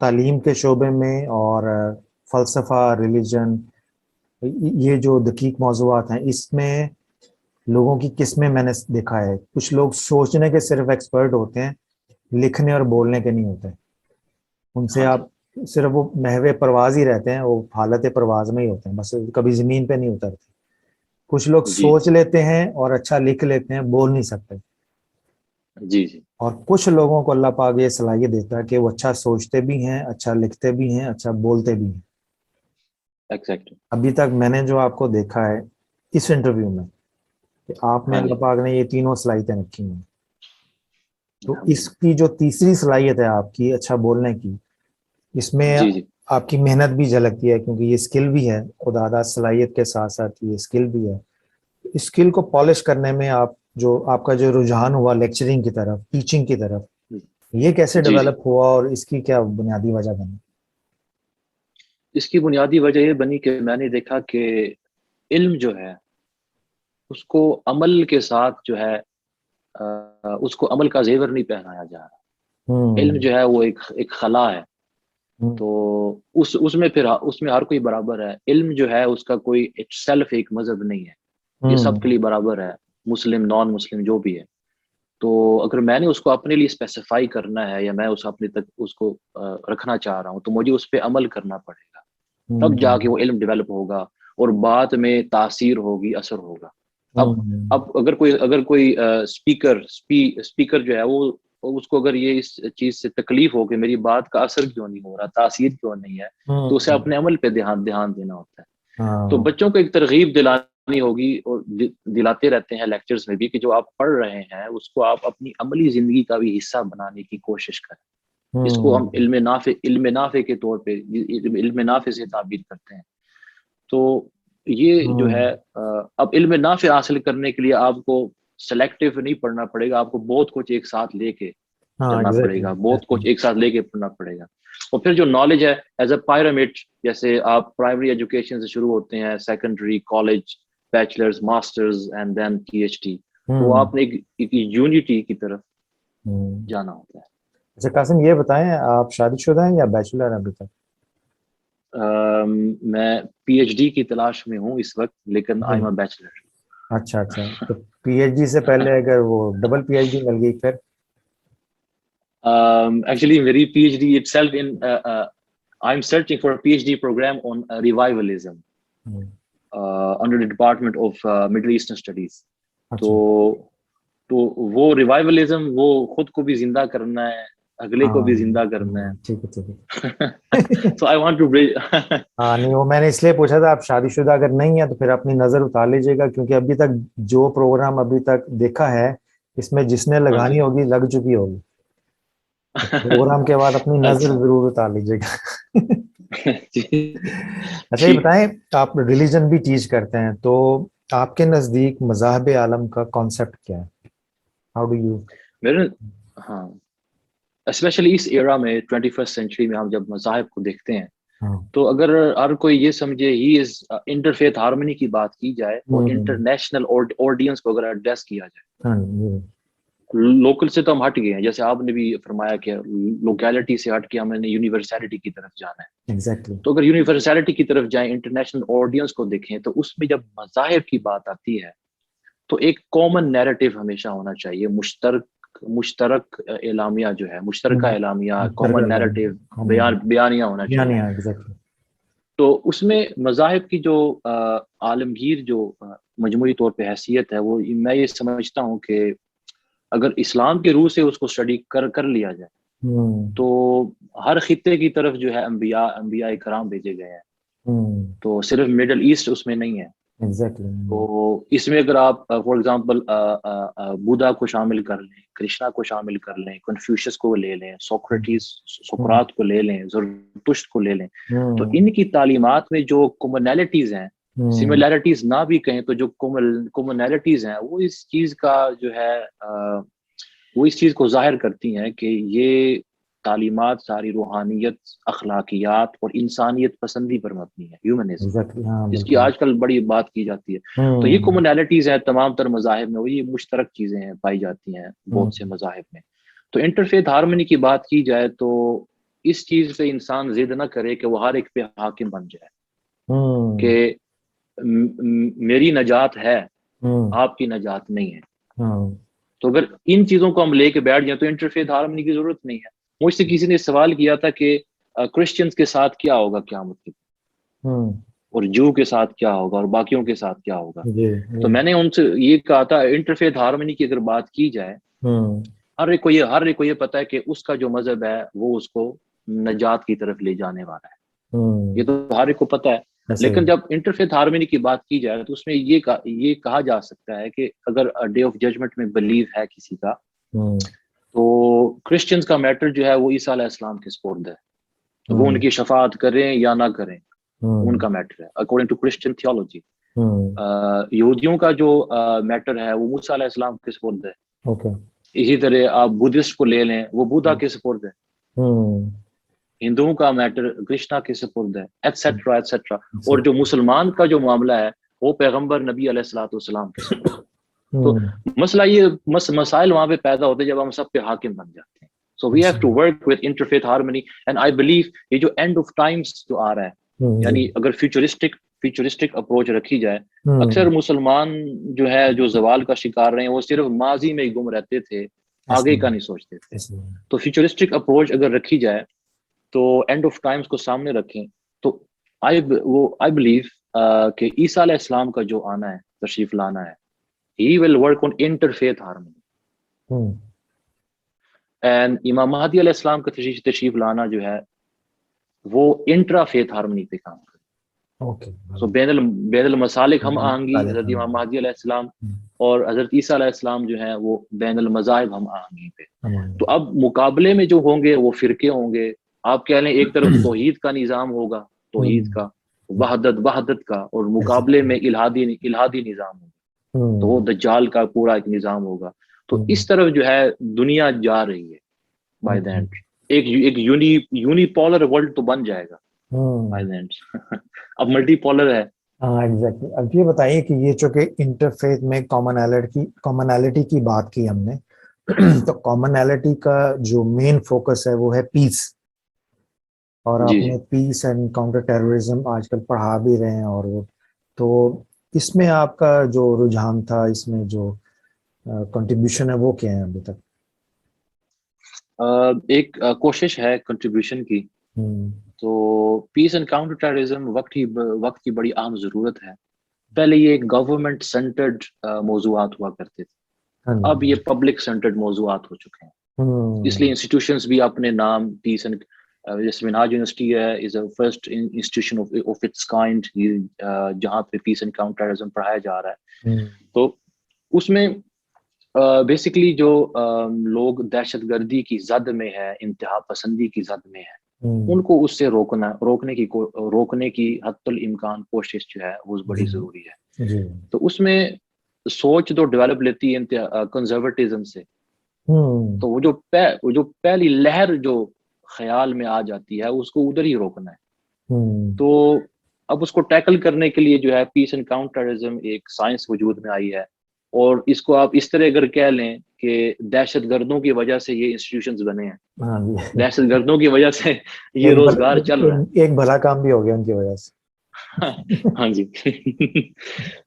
تعلیم کے شعبے میں اور فلسفہ، ریلیجن، یہ جو دقیق موضوعات ہیں، اس میں لوگوں کی قسمیں میں نے دیکھا ہے. کچھ لوگ سوچنے کے صرف ایکسپرٹ ہوتے ہیں، لکھنے اور بولنے کے نہیں ہوتے. ان سے ہاں آپ جی صرف وہ محو پرواز ہی رہتے ہیں، وہ حالت پرواز میں ہی ہوتے ہیں، بس کبھی زمین پہ نہیں اترتے. کچھ لوگ جی سوچ لیتے ہیں اور اچھا لکھ لیتے ہیں، بول نہیں سکتے. جی جی اور کچھ لوگوں کو اللہ پاک یہ صلاحیت دیتا ہے کہ وہ اچھا سوچتے بھی ہیں، اچھا لکھتے بھی ہیں، اچھا بولتے بھی ہیں. ایگزیکٹلی. ابھی تک میں نے جو آپ کو دیکھا ہے اس انٹرویو میں، کہ آپ میں ہاں اللہ جی پاک نے یہ تینوں صلاحیتیں رکھی ہیں. تو اس الحمدللہ. کی جو تیسری صلاحیت ہے آپ کی اچھا بولنے کی، اس میں جی جی آپ کی محنت بھی جھلکتی ہے، کیونکہ یہ اسکل بھی ہے. خدا داد صلاحیت کے ساتھ ساتھ یہ اسکل بھی ہے. اسکل کو پالش کرنے میں آپ کا جو رجحان ہوا لیکچرنگ کی طرف، ٹیچنگ کی طرف، یہ کیسے جی جی. ڈیولپ ہوا اور اس کی کیا بنیادی وجہ بنی؟ اس کی بنیادی وجہ یہ بنی کہ میں نے دیکھا کہ علم جو ہے اس کو عمل کے ساتھ جو ہے اس کو عمل کا زیور نہیں پہنایا جا رہا. علم جو ہے وہ ایک خلا ہے. تو اس میں پھر اس میں ہر کوئی برابر ہے. علم جو ہے اس کا کوئی سیلف ایک مذہب نہیں ہے. یہ سب کے لیے برابر ہے، مسلم نان مسلم جو بھی ہے. تو اگر میں نے اس کو اپنے لیے اسپیسیفائی کرنا ہے یا میں اپنے تک اس کو رکھنا چاہ رہا ہوں تو مجھے اس پہ عمل کرنا پڑے گا. تب جا کے وہ علم ڈیولپ ہوگا اور بعد میں تاثیر ہوگی، اثر ہوگا. اب اگر کوئی اسپیکر جو ہے وہ اس کو اگر یہ اس چیز سے تکلیف ہو کہ میری بات کا اثر کیوں نہیں ہو رہا، تاثیر کیوں نہیں ہے، تو اسے اپنے عمل پہ دھیان دینا ہوتا ہے. تو بچوں کو ایک ترغیب دلانی ہوگی، اور دلاتے رہتے ہیں لیکچرز میں بھی، کہ جو آپ پڑھ رہے ہیں اس کو آپ اپنی عملی زندگی کا بھی حصہ بنانے کی کوشش کریں. جس کو ہم علم نافع کے طور پہ علم نافع سے تعبیر کرتے ہیں. تو یہ جو ہے اب علم نافع حاصل کرنے کے لیے آپ کو سلیکٹیو نہیں پڑھنا پڑے گا، آپ کو بہت کچھ ایک ساتھ لے کے چلنا پڑے گا، بہت کچھ ایک ساتھ لے کے پڑھنا پڑے گا. اور پھر جو نالج ہے ایز اے پیرامڈ، جیسے آپ پرائمری ایجوکیشن سے شروع ہوتے ہیں، secondary, college, bachelors, masters and then P H D, تو آپ نے ایک یونٹی کی طرف جانا ہوتا ہے. اچھا قاسم، یہ بتائیں آپ شادی شدہ ہیں یا بیچلر ہیں ابھی تک؟ میں پی ایچ ڈی کی تلاش میں ہوں اس وقت، لیکن آئی ایم اے بیچلر. اچھا تو پی ایچ ڈی سے پہلے اگر وہ ڈبل پی ایچ ڈی مل گئی پھر؟ ایکچولی میری P H D itself in I am searching for P H D programme on revivalism under the department of Middle Eastern studies. تو وہ ریوائولزم وہ خود کو بھی زندہ کرنا ہے، اگلے کو بھی زندہ کرنا ہے. ٹھیک ہے. So I want to bridge. ہاں نہیں، وہ میں نے اس لیے پوچھا تھا. آپ شادی شدہ اگر نہیں ہے تو پھر اپنی نظر اتار لیجیے گا، کیونکہ ابھی تک جو پروگرام ابھی تک دیکھا ہے اس میں جس نے لگانی ہوگی لگ چکی ہوگی. پروگرام کے بعد اپنی نظر ضرور اتار لیجیے گا. اچھا یہ بتائیں، آپ ریلیجن بھی ٹیچ کرتے ہیں، تو آپ کے نزدیک مذاہب عالم کا کانسیپٹ کیا ہے؟ How do you? ہاں اسپیشلی اس ایرا میں 21st سینچری میں ہم جب مذاہب کو دیکھتے ہیں تو اگر ہر کوئی یہ سمجھے ہی از انٹرفیتھ ہارمونی کی بات کی جائے اور انٹرنیشنل آڈینس کو اگر ایڈریس کیا جائے، لوکل سے تو ہم ہٹ گئے ہیں. جیسے آپ نے بھی فرمایا کہ لوکیلٹی سے ہٹ کے ہم نے یونیورسلٹی کی طرف جانا ہے. تو اگر یونیورسلٹی کی طرف جائیں، انٹرنیشنل آڈینس کو دیکھیں، تو اس میں جب مذاہب کی بات آتی ہے تو ایک کامن نیریٹو ہمیشہ ہونا چاہیے، مشترک اعلامیہ جو ہے، مشترکہ اعلامیہ، کامن نیریٹو، بیانیہ ہونا چاہیے. تو اس میں مذاہب کی جو عالمگیر جو مجموعی طور پہ حیثیت ہے، وہ میں یہ سمجھتا ہوں کہ اگر اسلام کے روح سے اس کو اسٹڈی کر لیا جائے تو ہر خطے کی طرف جو ہے انبیاء کرام بھیجے گئے ہیں. تو صرف مڈل ایسٹ اس میں نہیں ہے. تو اس میں اگر آپ فار ایگزامپل بودھا کو شامل کر لیں، کرشنا کو شامل کر لیں، کنفیوشس کو لے لیں، سقراط کو لے لیں، زرتشت کو لے لیں، تو ان کی تعلیمات میں جو کامنالٹیز ہیں، سملیرٹیز نہ بھی کہیں تو جو کامنالٹیز ہیں، وہ اس چیز کا جو ہے وہ اس چیز کو ظاہر کرتی ہیں کہ یہ تعلیمات ساری روحانیت، اخلاقیات اور انسانیت پسندی پر مبنی ہے، ہیومنزم، جس کی آج کل بڑی بات کی جاتی ہے. تو یہ کامنالٹیز ہیں تمام تر مذاہب میں، وہ یہ مشترک چیزیں ہیں پائی جاتی ہیں بہت سے مذاہب میں. تو انٹرفیتھ ہارمونی کی بات کی جائے تو اس چیز پہ انسان ضد نہ کرے کہ وہ ہر ایک پہ حاکم بن جائے کہ میری نجات ہے آپ کی نجات نہیں ہے. تو اگر ان چیزوں کو ہم لے کے بیٹھ جائیں تو انٹرفیتھ ہارمنی کی ضرورت نہیں ہے. مجھ سے کسی نے سوال کیا تھا کہ کرسچنز کے ساتھ کیا ہوگا قیامت کے اور جو کے ساتھ کیا ہوگا اور باقیوں کے ساتھ کیا ہوگا. تو میں نے ان سے یہ کہا تھا انٹرفیتھ ہارمنی کی اگر بات کی جائے ہر ایک کو یہ پتا ہے کہ اس کا جو مذہب ہے وہ اس کو نجات کی طرف لے جانے والا ہے. یہ تو ہر ایک کو پتا ہے. لیکن جب انٹرفیتھ ہارمنی کی بات کی جائے تو اس میں یہ کہا جا سکتا ہے کہ اگر ڈے آف ججمنٹ میں بلیو ہے کسی کا تو کرسچنز کا میٹر جو ہے وہ عیسیٰ علیہ السلام کے سپرد ہے. وہ ان کی شفاعت کریں یا نہ کریں ان کا میٹر ہے اکارڈنگ ٹو کرسچن تھیولوجی. یہودیوں کا جو میٹر ہے وہ موسیٰ علیہ السلام کے سپرد ہے. اسی طرح آپ بدھسٹ کو لے لیں وہ بودھا کے سپرد ہے. ہندوؤں کا میٹر کرشنا کے سپرد ہے ایٹسیٹرا ایٹسیٹرا. اور جو مسلمان کا جو معاملہ ہے وہ پیغمبر نبی علیہ الصلوۃ والسلام کے سپرد. تو مسئلہ یہ مسائل وہاں پہ پیدا ہوتے ہیں جب ہم سب پہ حاکم بن جاتے ہیں. So we have to work with interfaith harmony and I believe یہ جو end of times جو آ رہا ہے یعنی اگر futuristic approach رکھی جائے. اکثر مسلمان جو ہے جو زوال کا شکار رہے ہیں وہ صرف ماضی میں گم رہتے تھے آگے کا نہیں سوچتے تھے. تو futuristic approach اگر رکھی جائے تو end of times کو سامنے رکھیں تو I believe کہ عیسیٰ علیہ السلام کا جو آنا ہے تشریف لانا ہے he will work on interfaith harmony. And امام مہدی علیہ السلام کا تشریف لانا جو ہے وہ انٹرا فیتھ ہارمنی پہ کام کرے. سو بین المسالک ہم آہنگی حضرت امام مہدی علیہ السلام اور حضرت عیسیٰ علیہ السلام جو ہے وہ بین المذاہب ہم آہنگی پہ. تو اب مقابلے میں جو ہوں گے وہ فرقے ہوں گے. آپ کہہ لیں ایک طرف توحید کا نظام ہوگا توحید کا وحدت کا اور مقابلے میں الہادی نظام ہوگا تو وہ دجال کا پورا ایک نظام ہوگا. تو اس طرف جو ہے دنیا جا رہی ہے بائی دا اینڈ. ایک یونیپولر ورلڈ تو بن جائے گا بائی دا اینڈ. اب ملٹی پولر ہے. ہاں ایگزیکٹلی. اب یہ بتائیے کہ یہ چونکہ انٹرفیتھ میں کامنالٹی کی بات کی ہم نے تو کامنالٹی کا جو مین فوکس ہے وہ ہے پیس. اور آپ نے پیس اینڈ کاؤنٹر ٹیررزم آج کل پڑھا بھی رہے ہیں اور وہ تو اس میں آپ کا جو رجحان تھا اس میں جو کنٹریبیوشن ہے وہ کیا ہے ابھی تک؟ ایک کوشش ہے کنٹریبیوشن کی. تو پیس اینڈ کاؤنٹر ٹیررزم وقت کی بڑی اہم ضرورت ہے. پہلے یہ گورنمنٹ سینٹرڈ موضوعات ہوا کرتے تھے اب یہ پبلک سینٹرڈ موضوعات ہو چکے ہیں. اس لیے انسٹیٹیوشنز بھی اپنے نام پیس اینڈ جیسے منہاج یونیورسٹی ہے is a first institution of its kind جہاں پہ پیس اینڈ کاؤنٹر ٹیررزم پڑھایا جا رہا ہے. تو اس میں بیسکلی جو لوگ دہشت گردی کی زد میں ہے انتہا پسندی کی زد میں ہے ان کو اس سے روکنے کی حتی الامکان کوشش جو ہے وہ بڑی ضروری ہے. تو اس میں سوچ تو ڈیولپ لیتی ہے کنزرویٹزم سے. تو وہ جو پہلی لہر جو خیال میں آ جاتی ہے اس کو ادھر ہی روکنا ہے. تو اب اس کو ٹیکل کرنے کے لیے جو ہے پیس اینڈ کاؤنٹر ٹیررزم ایک سائنس وجود میں آئی ہے. اور اس کو آپ اس طرح اگر کہہ لیں کہ دہشت گردوں کی وجہ سے یہ انسٹیٹیوشنز بنے ہیں. دہشت گردوں کی وجہ سے یہ روزگار چل رہا ہے. ایک بھلا کام بھی ہو گیا ان کی وجہ سے. ہاں جی.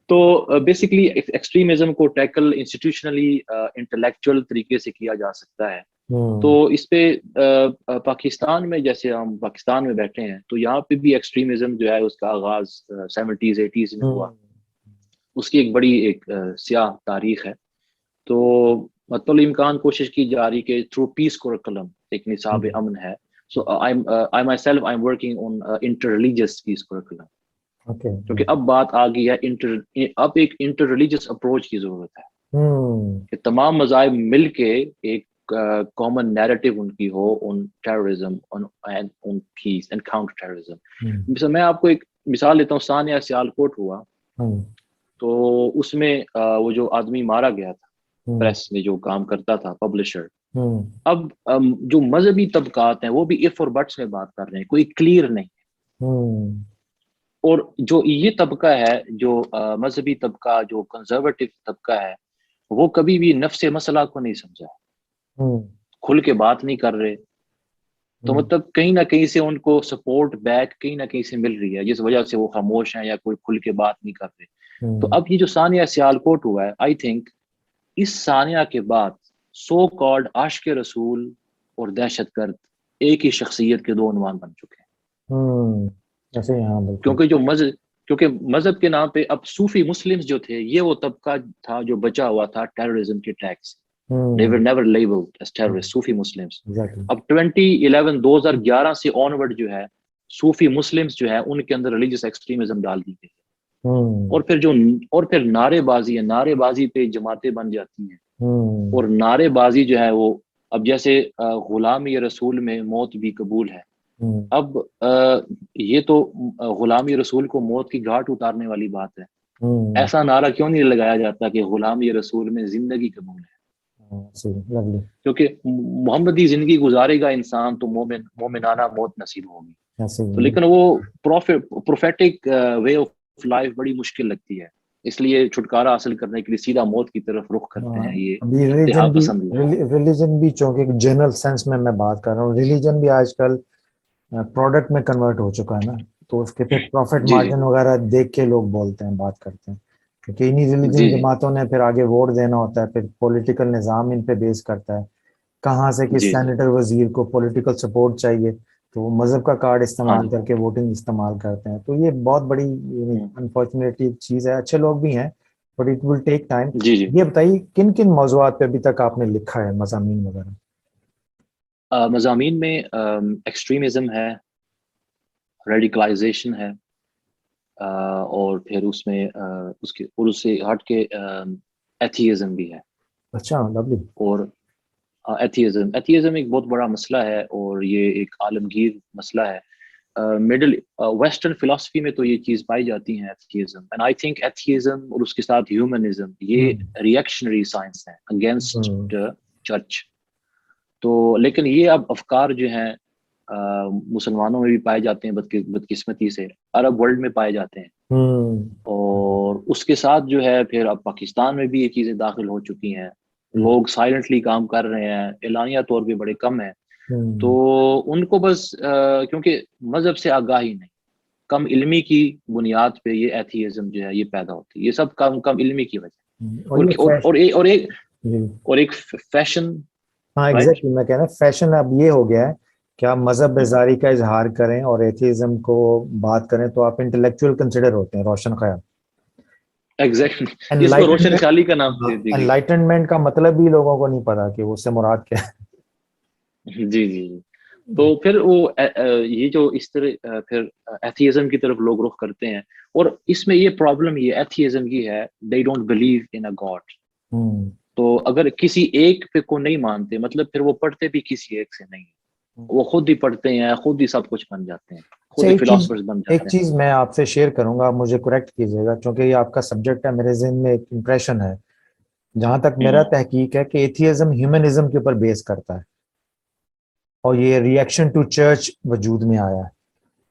تو بیسکلی ایکسٹریمزم کو ٹیکل انسٹیٹیوشنلی انٹلیکچوئل طریقے سے کیا جا سکتا ہے. تو اس پہ پاکستان میں جیسے ہم پاکستان میں بیٹھے ہیں تو یہاں پہ بھی ایکسٹریمزم جو ہے اس کا آغاز 70s 80s میں ہوا. اس کی ایک بڑی ایک سیاہ تاریخ ہے. تو حتی الامکان کوشش کی جا رہی کہ تھرو پیس کورکولم ایک نصاب امن ہے. سو I myself I'm working on inter-religious peace curriculum. کیونکہ اب بات آ گئی ہے اب ایک انٹر ریلیجس اپروچ کی ضرورت ہے کہ تمام مذاہب مل کے ایک کامن نیریٹو ان کی ہو on terrorism on peace and counter terrorism. میں آپ کو ایک مثال دیتا ہوں. ثانیہ سیالکوٹ ہوا تو اس میں وہ جو آدمی مارا گیا تھا پریس میں جو کام کرتا تھا پبلشر. اب جو مذہبی طبقات ہیں وہ بھی اف اور بٹس میں بات کر رہے ہیں کوئی کلیئر نہیں. اور جو یہ طبقہ ہے جو مذہبی طبقہ جو کنزرویٹو طبقہ ہے وہ کبھی بھی نفس مسئلہ کو نہیں سمجھا. کھل کے بات نہیں کر رہے. تو مطلب کہیں نہ کہیں سے ان کو سپورٹ بیک کہیں نہ کہیں سے مل رہی ہے، جس وجہ سے وہ خاموش ہیں یا کوئی کھل کے بات نہیں کر رہے. تو اب یہ جو ثانیہ سیالکوٹ ہوا ہے، آئی تھنک اس ثانیہ کے بعد سو کالڈ عاشق رسول اور دہشت گرد ایک ہی شخصیت کے دو عنوان بن چکے ہیں. ایسے ہاں بالکل. کیونکہ مذہب کے نام پہ اب صوفی مسلمز جو تھے، یہ وہ طبقہ تھا جو بچا ہوا تھا ٹیررزم کے اٹیک سے. They were never labeled as terrorists, Sufi Muslims. اب 2011 سے آنورڈ جو ہے صوفی مسلمز جو ہے ان کے اندر ریلیجس ایکسٹریمزم ڈال دی گئی ہے. اور پھر نعرے بازی ہے، نعرے بازی پہ جماعتیں بن جاتی ہیں. اور نعرے بازی جو ہے وہ اب جیسے غلامی رسول میں موت بھی قبول ہے. اب یہ تو غلامی رسول کو موت کی گھاٹ اتارنے والی بات ہے. ایسا نعرہ کیوں نہیں لگایا جاتا کہ غلامی رسول میں زندگی قبول ہے؟ کیونکہ محمدی زندگی گزارے گا انسان تو مومنانہ موت نصیب ہوگی. تو لیکن وہ پروفیٹک وے آف لائف بڑی مشکل لگتی ہے، اس لیے چھٹکارا حاصل کرنے کے لیے سیدھا موت کی طرف رخ کرتے ہیں. یہ انتہا پسند ریلیجن بھی چونکہ جنرل سینس میں بات کر رہا ہوں، ریلیجن بھی آج کل پروڈکٹ میں کنورٹ ہو چکا ہے نا. تو اس کے پھر پروفٹ مارجن وغیرہ دیکھ کے لوگ بولتے ہیں، بات کرتے ہیں، کیونکہ انہی ریلیجن جماعتوں نے پھر آگے ووٹ دینا ہوتا ہے، پھر پولیٹیکل نظام ان پہ بیس کرتا ہے، کہاں سے کس سینیٹر وزیر کو پولیٹیکل سپورٹ چاہیے تو وہ مذہب کا کارڈ استعمال کر کے ووٹنگ استعمال کرتے ہیں. تو یہ بہت بڑی انفارچونیٹلی چیز ہے. اچھے لوگ بھی ہیں but it will take time. یہ بتائیے کن کن موضوعات پہ ابھی تک آپ نے لکھا ہے مضامین وغیرہ؟ مضامین میں ایکسٹریمزم ہے، ریڈیکلائزیشن ہے، اور پھر اس میں اس سے ہٹ کے ایتھیزم بھی ہے. اچھا لولی. اور ایتھیزم ایک بہت بڑا مسئلہ ہے اور یہ ایک عالمگیر مسئلہ ہے. مڈل ویسٹرن فلسفی میں تو یہ چیز پائی جاتی ہے atheism, and I think atheism اور اس کے ساتھ ہیومنزم یہ ریئیکشنری سائنس ہے اگینسٹ چرچ. تو لیکن یہ اب افکار جو ہیں مسلمانوں میں بھی پائے جاتے ہیں، بدقسمتی سے عرب ورلڈ میں پائے جاتے ہیں، اور اس کے ساتھ جو ہے پھر اب پاکستان میں بھی یہ چیزیں داخل ہو چکی ہیں. لوگ سائلنٹلی کام کر رہے ہیں، اعلانیہ طور پہ بڑے کم ہیں. تو ان کو بس کیونکہ مذہب سے آگاہی نہیں، کم علمی کی بنیاد پہ یہ ایتھیزم جو ہے یہ پیدا ہوتی ہے. یہ سب کم علمی کی وجہ اور ایک فیشن. ہاں ایگزیکٹلی، میں کہہ رہا ہوں فیشن اب یہ ہو گیا ہے کہ آپ مذہب بیزاری کا اظہار کریں اور ایتھیزم کو بات کریں تو آپ انٹلیکچوئل کنسیڈر ہوتے ہیں، روشن خیال. ایگزیکٹلی، اس کو روشن خیالی کا نام دے دی گئی. انلائٹنمنٹ کا مطلب بھی لوگوں کو نہیں پتا کہ اس سے مراد کیا ہے. جی. تو پھر وہ یہ جو اس طرح پھر ایتھیزم کی طرف لوگ رخ کرتے ہیں، اور اس میں یہ پرابلم یہ ایتھیزم کی ہے، they don't believe in a God. تو اگر کسی ایک پہ کو نہیں مانتے مطلب پھر وہ پڑھتے بھی کسی ایک سے نہیں، وہ خود ہی پڑھتے ہیں، خود ہی سب کچھ بن جاتے ہیں، خود ہی فلاسفرز بن جاتے ہیں. ایک چیز میں آپ سے شیئر کروں گا، آپ مجھے کریکٹ کیجیے گا کیونکہ یہ آپ کا سبجیکٹ ہے، میرے ذہن میں ایک امپریشن ہے جہاں تک میرا تحقیق ہے کہ ایتھیزم ہیومنزم کے اوپر بیس کرتا ہے اور یہ ریئیکشن ٹو چرچ وجود میں آیا ہے.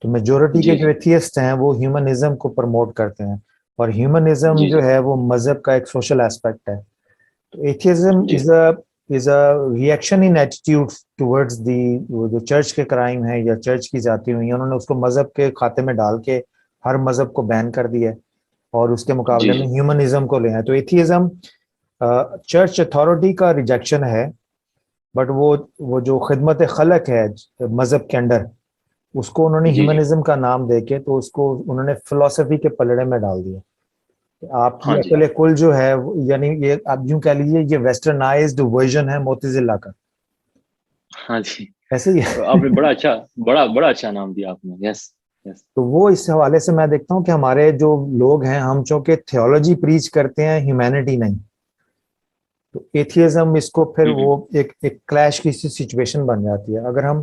تو میجورٹی کے جو ایتھیسٹ ہیں وہ ہیومنزم کو پروموٹ کرتے ہیں، اور ہیومنزم جو ہے وہ مذہب کا ایک سوشل ایسپیکٹ ہے. تو atheism is a reaction in attitude towards the جو چرچ کے کرائم ہیں یا چرچ کی جاتی ہوئی ہیں، انہوں نے اس کو مذہب کے کھاتے میں ڈال کے ہر مذہب کو بین کر دیا اور اس کے مقابلے میں ہیومنزم کو لے آئے. تو ایتھیزم چرچ اتھارٹی کا ریجیکشن ہے، بٹ وہ جو خدمت خلق ہے مذہب کے انڈر اس کو انہوں نے ہیومنزم کا نام دے کے تو اس کو انہوں نے فلسفی کے پلڑے میں ڈال دیا. آپ کی عقل کل جو ہے یعنی یہ آپ یوں کہہ لیجیے یہ ویسٹرنائزڈ ورژن ہے معتزلہ کا. ہاں جی ایسے ہی آپ نے بڑا اچھا نام دیا آپ نے. یس. تو وہ اس حوالے سے میں دیکھتا ہوں کہ ہمارے جو لوگ ہیں ہم چونکہ تھیولوجی پریچ کرتے ہیں ہیومینٹی نہیں، تو ایتھیزم اس کو پھر وہ ایک کلیش کی سچویشن بن جاتی ہے. اگر ہم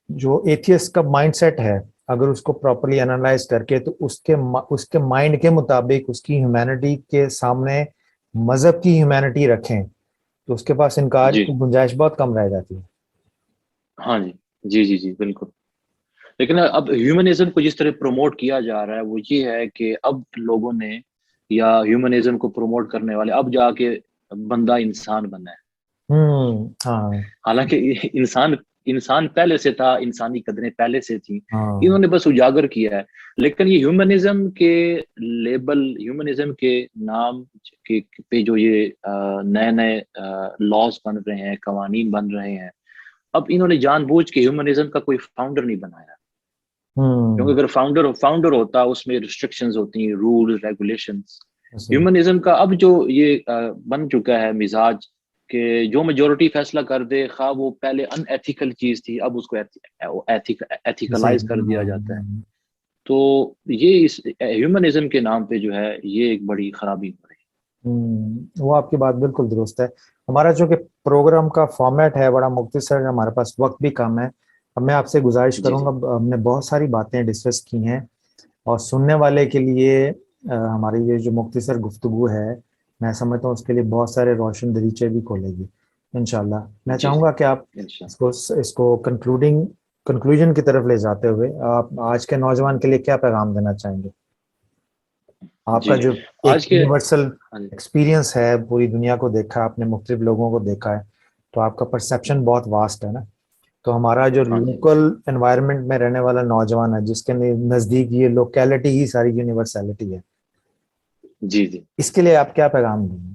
جو ایتھیسٹ کا مائنڈ سیٹ ہے اگر اس کو پراپرلی انالائز کر کے تو اس کے مائنڈ کے مطابق اس کی ہیومینٹی کے سامنے مذہب کی ہیومینٹی رکھیں تو اس کے پاس انکار کی گنجائش بہت کم رہ جاتی ہے. ہاں جی بالکل. لیکن اب ہیومنزم کو جس طرح پروموٹ کیا جا رہا ہے وہ یہ ہے کہ اب لوگوں نے یا ہیومنزم کو پروموٹ کرنے والے اب جا کے بندہ انسان بنا ہے. حالانکہ انسان انسان پہلے سے تھا, انسانی قدریں پہلے سے تھیں, ہاں انہوں نے بس اجاگر کیا ہے. لیکن یہ ہیومنزم کے لیبل, ہیومنزم کے نام کے پہ جو یہ نئے نئے لاز بن رہے ہیں, قوانین بن رہے ہیں, اب انہوں نے جان بوجھ کے ہیومنزم کا کوئی فاؤنڈر نہیں بنایا. کیونکہ اگر فاؤنڈر ہوتا, اس میں ریسٹرکشنز ہوتی ہیں, رولز ریگولیشنز. ہیومنزم کا اب جو یہ بن چکا ہے مزاج کہ جو میجورٹی فیصلہ کر دے, خواہ وہ پہلے ان ایتھیکل چیز تھی, اب اس کو ایتھیکلائز کر دیا جاتا ہے. تو یہ اس ہیومنزم کے نام پہ جو ہے یہ ایک بڑی خرابی ہو رہی ہے. وہ آپ کی بات بالکل درست ہے. ہمارا جو کہ پروگرام کا فارمیٹ ہے بڑا مختصر ہے, ہمارے پاس وقت بھی کم ہے. اب میں آپ سے گزارش کروں گا, ہم نے بہت ساری باتیں ڈسکس کی ہیں اور سننے والے کے لیے ہماری یہ جو مختصر گفتگو ہے, میں سمجھتا ہوں اس کے لیے بہت سارے روشن دریچے بھی کھولے گی انشاءاللہ. میں چاہوں گا کہ آپ اس کو کنکلوژن کی طرف لے جاتے ہوئے آپ آج کے نوجوان کے لیے کیا پیغام دینا چاہیں گے؟ آپ کا جو ایک یونیورسل ایکسپیرینس ہے, پوری دنیا کو دیکھا, آپ نے مختلف لوگوں کو دیکھا ہے, تو آپ کا پرسیپشن بہت واسٹ ہے نا. تو ہمارا جو لوکل انوائرمنٹ میں رہنے والا نوجوان ہے, جس کے نزدیک یہ لوکیلٹی ہی ساری یونیورسلٹی ہے, جی جی, اس کے لیے آپ کیا پیغام دیں گے؟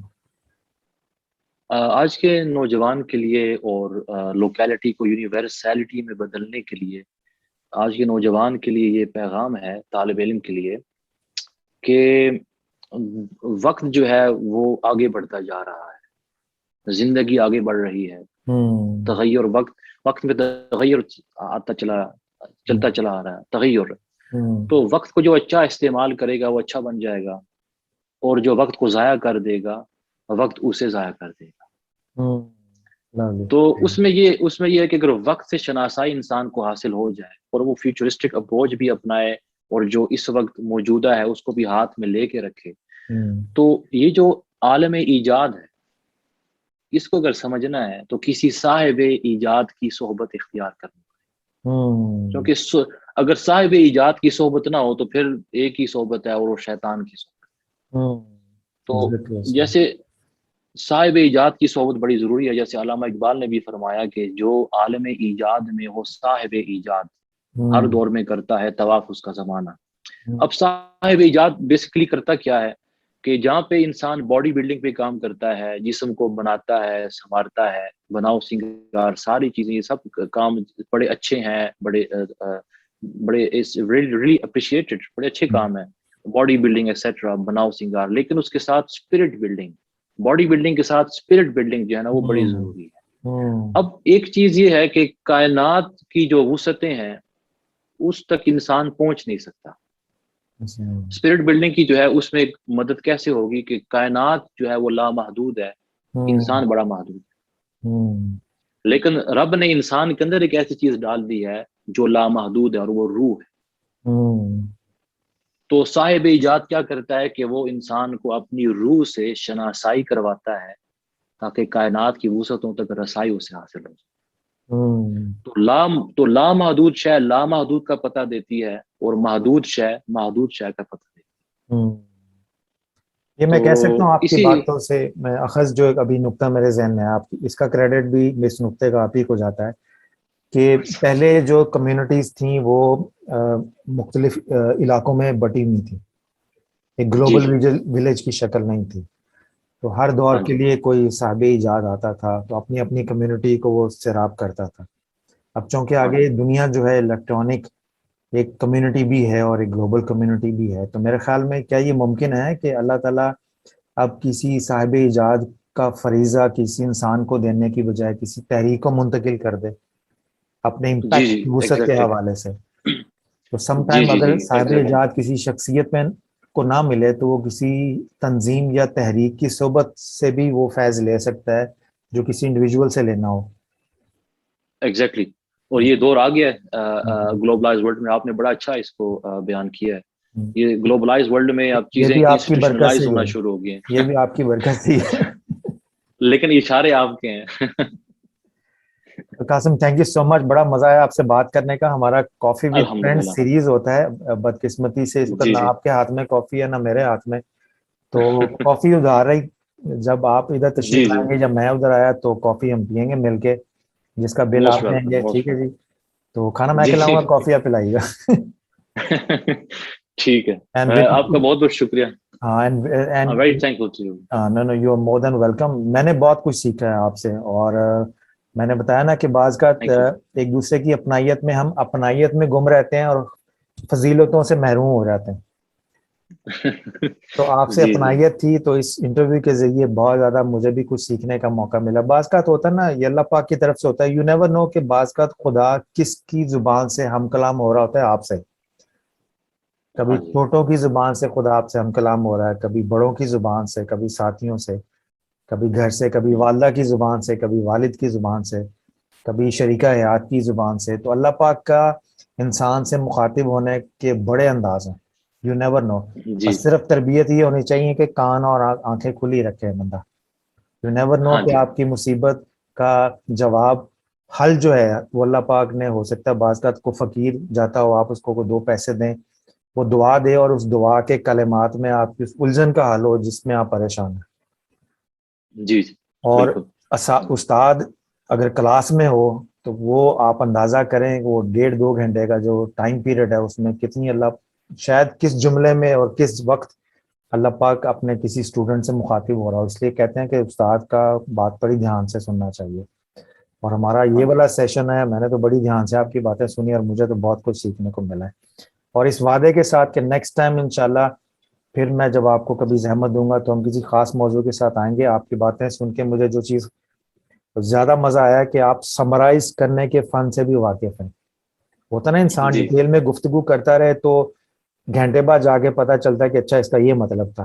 آج کے نوجوان کے لیے اور لوکیلٹی کو یونیورسلٹی میں بدلنے کے لیے, آج کے نوجوان کے لیے یہ پیغام ہے, طالب علم کے لیے, کہ وقت جو ہے وہ آگے بڑھتا جا رہا ہے, زندگی آگے بڑھ رہی ہے, تغیر وقت میں تغیر چلتا چلا آ رہا ہے, تغیر. تو وقت کو جو اچھا استعمال کرے گا وہ اچھا بن جائے گا, اور جو وقت کو ضائع کر دے گا وقت اسے ضائع کر دے گا. تو اس میں یہ ہے کہ اگر وقت سے شناسائی انسان کو حاصل ہو جائے اور وہ فیوچرسٹک اپروچ بھی اپنائے اور جو اس وقت موجودہ ہے اس کو بھی ہاتھ میں لے کے رکھے, تو یہ جو عالم ایجاد ہے اس کو اگر سمجھنا ہے تو کسی صاحب ایجاد کی صحبت اختیار کرنی پڑے. کیونکہ اگر صاحب ایجاد کی صحبت نہ ہو تو پھر ایک ہی صحبت ہے, اور وہ شیطان کی صحبت. تو جیسے صاحب ایجاد کی صحبت بڑی ضروری ہے, جیسے علامہ اقبال نے بھی فرمایا کہ جو عالم ایجاد میں ہو صاحب ایجاد, ہر دور میں کرتا ہے طواف اس کا زمانہ. اب صاحب ایجاد بیسیکلی کرتا کیا ہے کہ جہاں پہ انسان باڈی بلڈنگ پہ کام کرتا ہے, جسم کو بناتا ہے, سنوارتا ہے, بناؤ سنگار, ساری چیزیں, یہ سب کام بڑے اچھے ہیں, بڑے ریلی اپریشیٹڈ, بڑے اچھے کام ہیں, باڈی بلڈنگ ایکسیٹرا, بناؤ سنگار. لیکن اس کے ساتھ اسپرٹ بلڈنگ, باڈی بلڈنگ کے ساتھ اسپرٹ بلڈنگ جو ہے نا وہ بڑی ضروری ہے. اب ایک چیز یہ ہے کہ کائنات کی جو وسعتیں ہیں اس تک انسان پہنچ نہیں سکتا. اسپرٹ بلڈنگ کی جو ہے اس میں مدد کیسے ہوگی کہ کائنات جو ہے وہ لامحدود ہے, انسان بڑا محدود ہے. لیکن رب نے انسان کے اندر ایک ایسی چیز ڈال دی ہے جو لامحدود ہے, اور وہ روح ہے. تو صاحب ایجاد کیا کرتا ہے کہ وہ انسان کو اپنی روح سے شناسائی کرواتا ہے تاکہ کائنات کی وسعتوں تک رسائی اسے حاصل ہو جائے. تو لامحدود شے لامحدود کا پتہ دیتی ہے, اور محدود شے محدود شے کا پتہ دیتی ہے. یہ میں کہہ سکتا ہوں آپ کی باتوں سے, میں اخذ جو ابھی نقطہ میرے ذہن میں ہے, آپ اس کا کریڈٹ بھی اس نقطے کا آپ ہی کو جاتا ہے کہ پہلے جو کمیونٹیز تھیں وہ مختلف علاقوں میں بٹی ہوئی تھیں, ایک گلوبل ولیج کی شکل نہیں تھی. تو ہر دور کے لیے کوئی صاحب ایجاد آتا تھا تو اپنی اپنی کمیونٹی کو وہ سیراب کرتا تھا. اب چونکہ آگے دنیا جو ہے الیکٹرانک ایک کمیونٹی بھی ہے اور ایک گلوبل کمیونٹی بھی ہے, تو میرے خیال میں کیا یہ ممکن ہے کہ اللہ تعالیٰ اب کسی صاحب ایجاد کا فریضہ کسی انسان کو دینے کی بجائے کسی تحریک کو منتقل کر دے اپنے امپیکٹ کی وسعت کے حوالے سے؟ تو سم ٹائم اگر صاحب ایجاد کسی شخصیت میں کو نہ ملے تو وہ کسی تنظیم یا تحریک کی صحبت سے بھی وہ فیض لے سکتا ہے جو کسی انڈیویجول سے لینا ہو. ایگزیکٹلی. اور یہ دور آ گیا ہے گلوبلائز ورلڈ میں, آپ نے بڑا اچھا اس کو بیان کیا ہے. یہ گلوبلائز ورلڈ میں اب چیزیں انسٹیٹیوشنلائز ہونا شروع ہو گئی ہیں. یہ بھی آپ کی برکت سے ہے. لیکن اشارے آپ کے ہیں. قاسم, تھینک یو سو مچ, بڑا مزہ آیا آپ سے بات کرنے کا. ہمارا کافی ود فرینڈ سیریز ہوتا ہے, بدقسمتی سے اس پر نہ آپ کے ہاتھ میں کافی ہے نہ میرے ہاتھ میں, تو کافی ادھار رہی. جب آپ ادھر تشریف لائیں گے, جب میں ادھر آیا تو کافی ہم پیئیں گے مل کے. جس کا بل موسٹ آپ دیں گے, ویلکم, ٹھیک موسٹ ہے جی. تو کھانا میں جی کھلاؤں گا, کافی آپ پلائیے گا. ٹھیک ہے, اینڈ آپ کا بہت بہت شکریہ. Very and thankful to you. No no, you are more than welcome. میں نے بہت کچھ سیکھا ہے آپ سے, اور میں نے بتایا نا کہ بعض کا تھینک یو. ایک دوسرے کی اپنائیت میں ہم اپنائیت میں گم رہتے ہیں اور فضیلتوں سے محروم ہو جاتے ہیں. تو آپ سے جی جی اپنائیت تھی, تو اس انٹرویو کے ذریعے بہت زیادہ مجھے بھی کچھ سیکھنے کا موقع ملا. بعض کا ہوتا ہے نا, یہ اللہ پاک کی طرف سے ہوتا ہے. یو نیور نو کہ بعض کا خدا کس کی زبان سے ہم کلام ہو رہا ہوتا ہے آپ سے. کبھی ہاں جی چھوٹوں کی زبان سے خدا آپ سے ہم کلام ہو رہا ہے, کبھی بڑوں کی زبان سے, کبھی ساتھیوں سے, کبھی گھر سے, کبھی والدہ کی زبان سے, کبھی والد کی زبان سے, کبھی شریکہ حیات کی زبان سے. تو اللہ پاک کا انسان سے مخاطب ہونے کے بڑے انداز ہیں. You never know. جی بس صرف تربیت یہ ہونی چاہیے کہ کان اور آنکھیں کھلی رکھے بندہ. یو نیور نو ہاں کہ جی آپ کی مصیبت کا جواب حل جو ہے وہ اللہ پاک نے, ہو سکتا ہے بعض کا کو فقیر جاتا ہو, آپ اس کو 2 پیسے دیں, وہ دعا دے, اور اس دعا کے کلمات میں آپ کی اس الجھن کا حل ہو جس میں آپ پریشان ہیں. جی جی اور بالکل. استاد اگر کلاس میں ہو تو وہ آپ اندازہ کریں کہ وہ 1.5-2 گھنٹے کا جو ٹائم پیریڈ ہے اس میں کتنی اللہ, شاید کس جملے میں اور کس وقت اللہ پاک اپنے کسی اسٹوڈنٹ سے مخاطب ہو رہا ہو. اس لیے کہتے ہیں کہ استاد کا بات بڑی دھیان سے سننا چاہیے. اور ہمارا ہاں یہ جی والا سیشن ہے, میں نے تو بڑی دھیان سے آپ کی باتیں سنی اور مجھے تو بہت کچھ سیکھنے کو ملا ہے. اور اس وعدے کے ساتھ کہ نیکسٹ ٹائم انشاءاللہ پھر میں جب آپ کو کبھی زحمت دوں گا تو ہم کسی خاص موضوع کے ساتھ آئیں گے. آپ کی باتیں سن کے مجھے جو چیز زیادہ مزہ آیا کہ آپ سمرائز کرنے کے فن سے بھی واقف ہیں. ہوتا نا انسان جی ڈیٹیل میں گفتگو کرتا رہے تو گھنٹے بعد جا کے پتہ چلتا ہے کہ اچھا اس کا یہ مطلب تھا.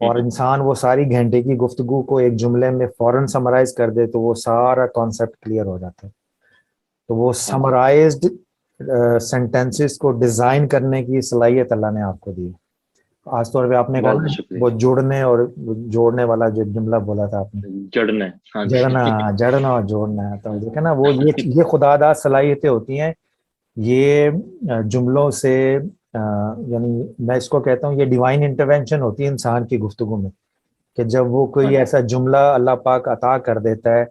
اور انسان وہ ساری گھنٹے کی گفتگو کو ایک جملے میں فوراً سمرائز کر دے تو وہ سارا کانسیپٹ کلیئر ہو جاتا ہے. تو وہ ہاں جی سمرائزڈ سینٹینسز کو ڈیزائن کرنے کی صلاحیت اللہ نے آپ کو دی. خاص طور پہ آپ نے کہا بہت نا بہت شکریہ. وہ جوڑنے اور جوڑنے والا جو جملہ بولا تھا آپ نے, جڑنا ہے, ہاں جی. جڑنا اور جوڑنا ہے. تو دیکھیں نا وہ یہ خدا داد صلاحیتیں ہوتی ہیں. یہ جملوں سے یعنی میں اس کو کہتا ہوں یہ ڈیوائن انٹرونشن ہوتی ہے انسان کی گفتگو میں, کہ جب وہ ہاں کوئی جی ایسا جملہ اللہ پاک عطا کر دیتا ہے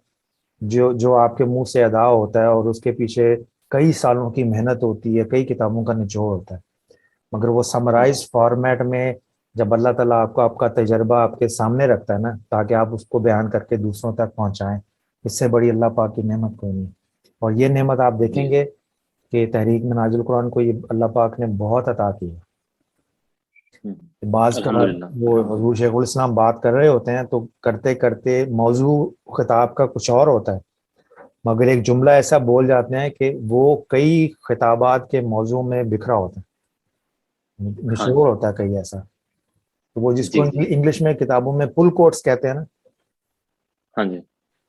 جو آپ کے منہ سے ادا ہوتا ہے, اور اس کے پیچھے کئی سالوں کی محنت ہوتی ہے, کئی کتابوں کا نچوڑ ہوتا ہے, مگر وہ ہاں جی سمرائز فارمیٹ میں جب اللہ تعالیٰ آپ کو آپ کا تجربہ آپ کے سامنے رکھتا ہے نا, تاکہ آپ اس کو بیان کر کے دوسروں تک پہنچائیں, اس سے بڑی اللہ پاک کی نعمت کوئی نہیں. اور یہ نعمت آپ جی دیکھیں گے کہ تحریک منہاج القرآن کو یہ اللہ پاک نے بہت عطا کی ہے. بعض کا الحمد للہ وہ الحمد للہ. حضور شیخ الاسلام بات کر رہے ہوتے ہیں تو کرتے کرتے موضوع خطاب کا کچھ اور ہوتا ہے, مگر ایک جملہ ایسا بول جاتے ہیں کہ وہ کئی خطابات کے موضوع میں بکھرا ہوتا ہے, ہاں نچوڑ جی ہوتا ہے کئی ایسا. تو وہ جس کو جی جی انگلش میں کتابوں میں پل کوٹس کہتے ہیں نا. ہاں جی.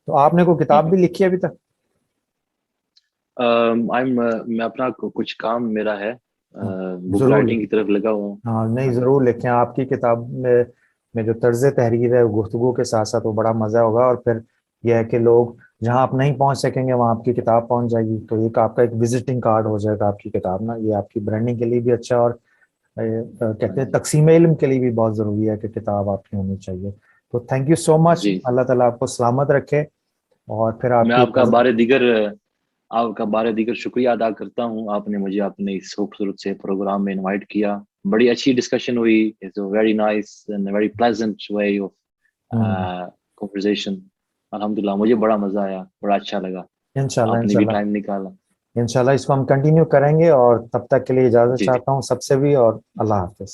تو آپ نے کوئی کتاب بھی لکھی ہے ابھی تک؟ میں اپنا کچھ کام میرا ہے, بک ضرور رائٹنگ کی لکھیں. طرف لگا ہوا ہوں. ہاں نہیں, ہاں جی ضرور لکھیں. آپ کی کتاب میں جو طرز تحریر ہے گفتگو کے ساتھ ساتھ وہ بڑا مزہ ہوگا, اور پھر یہ ہے کہ لوگ جہاں آپ نہیں پہنچ سکیں گے وہاں آپ کی کتاب پہنچ جائے گی. تو ایک آپ کا ایک وزٹنگ کارڈ ہو جائے گا آپ کی کتاب نا. یہ آپ کی برانڈنگ کے لیے بھی اچھا, اور ہاں کہتے ہیں جی تقسیم علم کے لیے بھی بہت ضروری ہے کہ کتاب آپ کی ہونی چاہیے. تو تھینک یو سو مچ. جی. اللہ تعالیٰ آپ کو سلامت رکھے, اور پھر آپ میں کی آپ کا بارے دیگر شکریہ ادا کرتا ہوں. آپ نے مجھے اپنے اس خوبصورت سے پروگرام میں انوائٹ کیا. بڑی اچھی ڈسکشن ہوئی. It's a very nice and very pleasant way of conversation. الحمدللہ مجھے بڑا مزہ آیا, بڑا اچھا لگا. انشاءاللہ آپ نے بھی انشاءاللہ ٹائم نکالا. انشاءاللہ اس کو ہم کنٹینیو کریں گے, اور تب تک کے لیے اجازت جی چاہتا ہوں سب سے بھی, اور اللہ حافظ.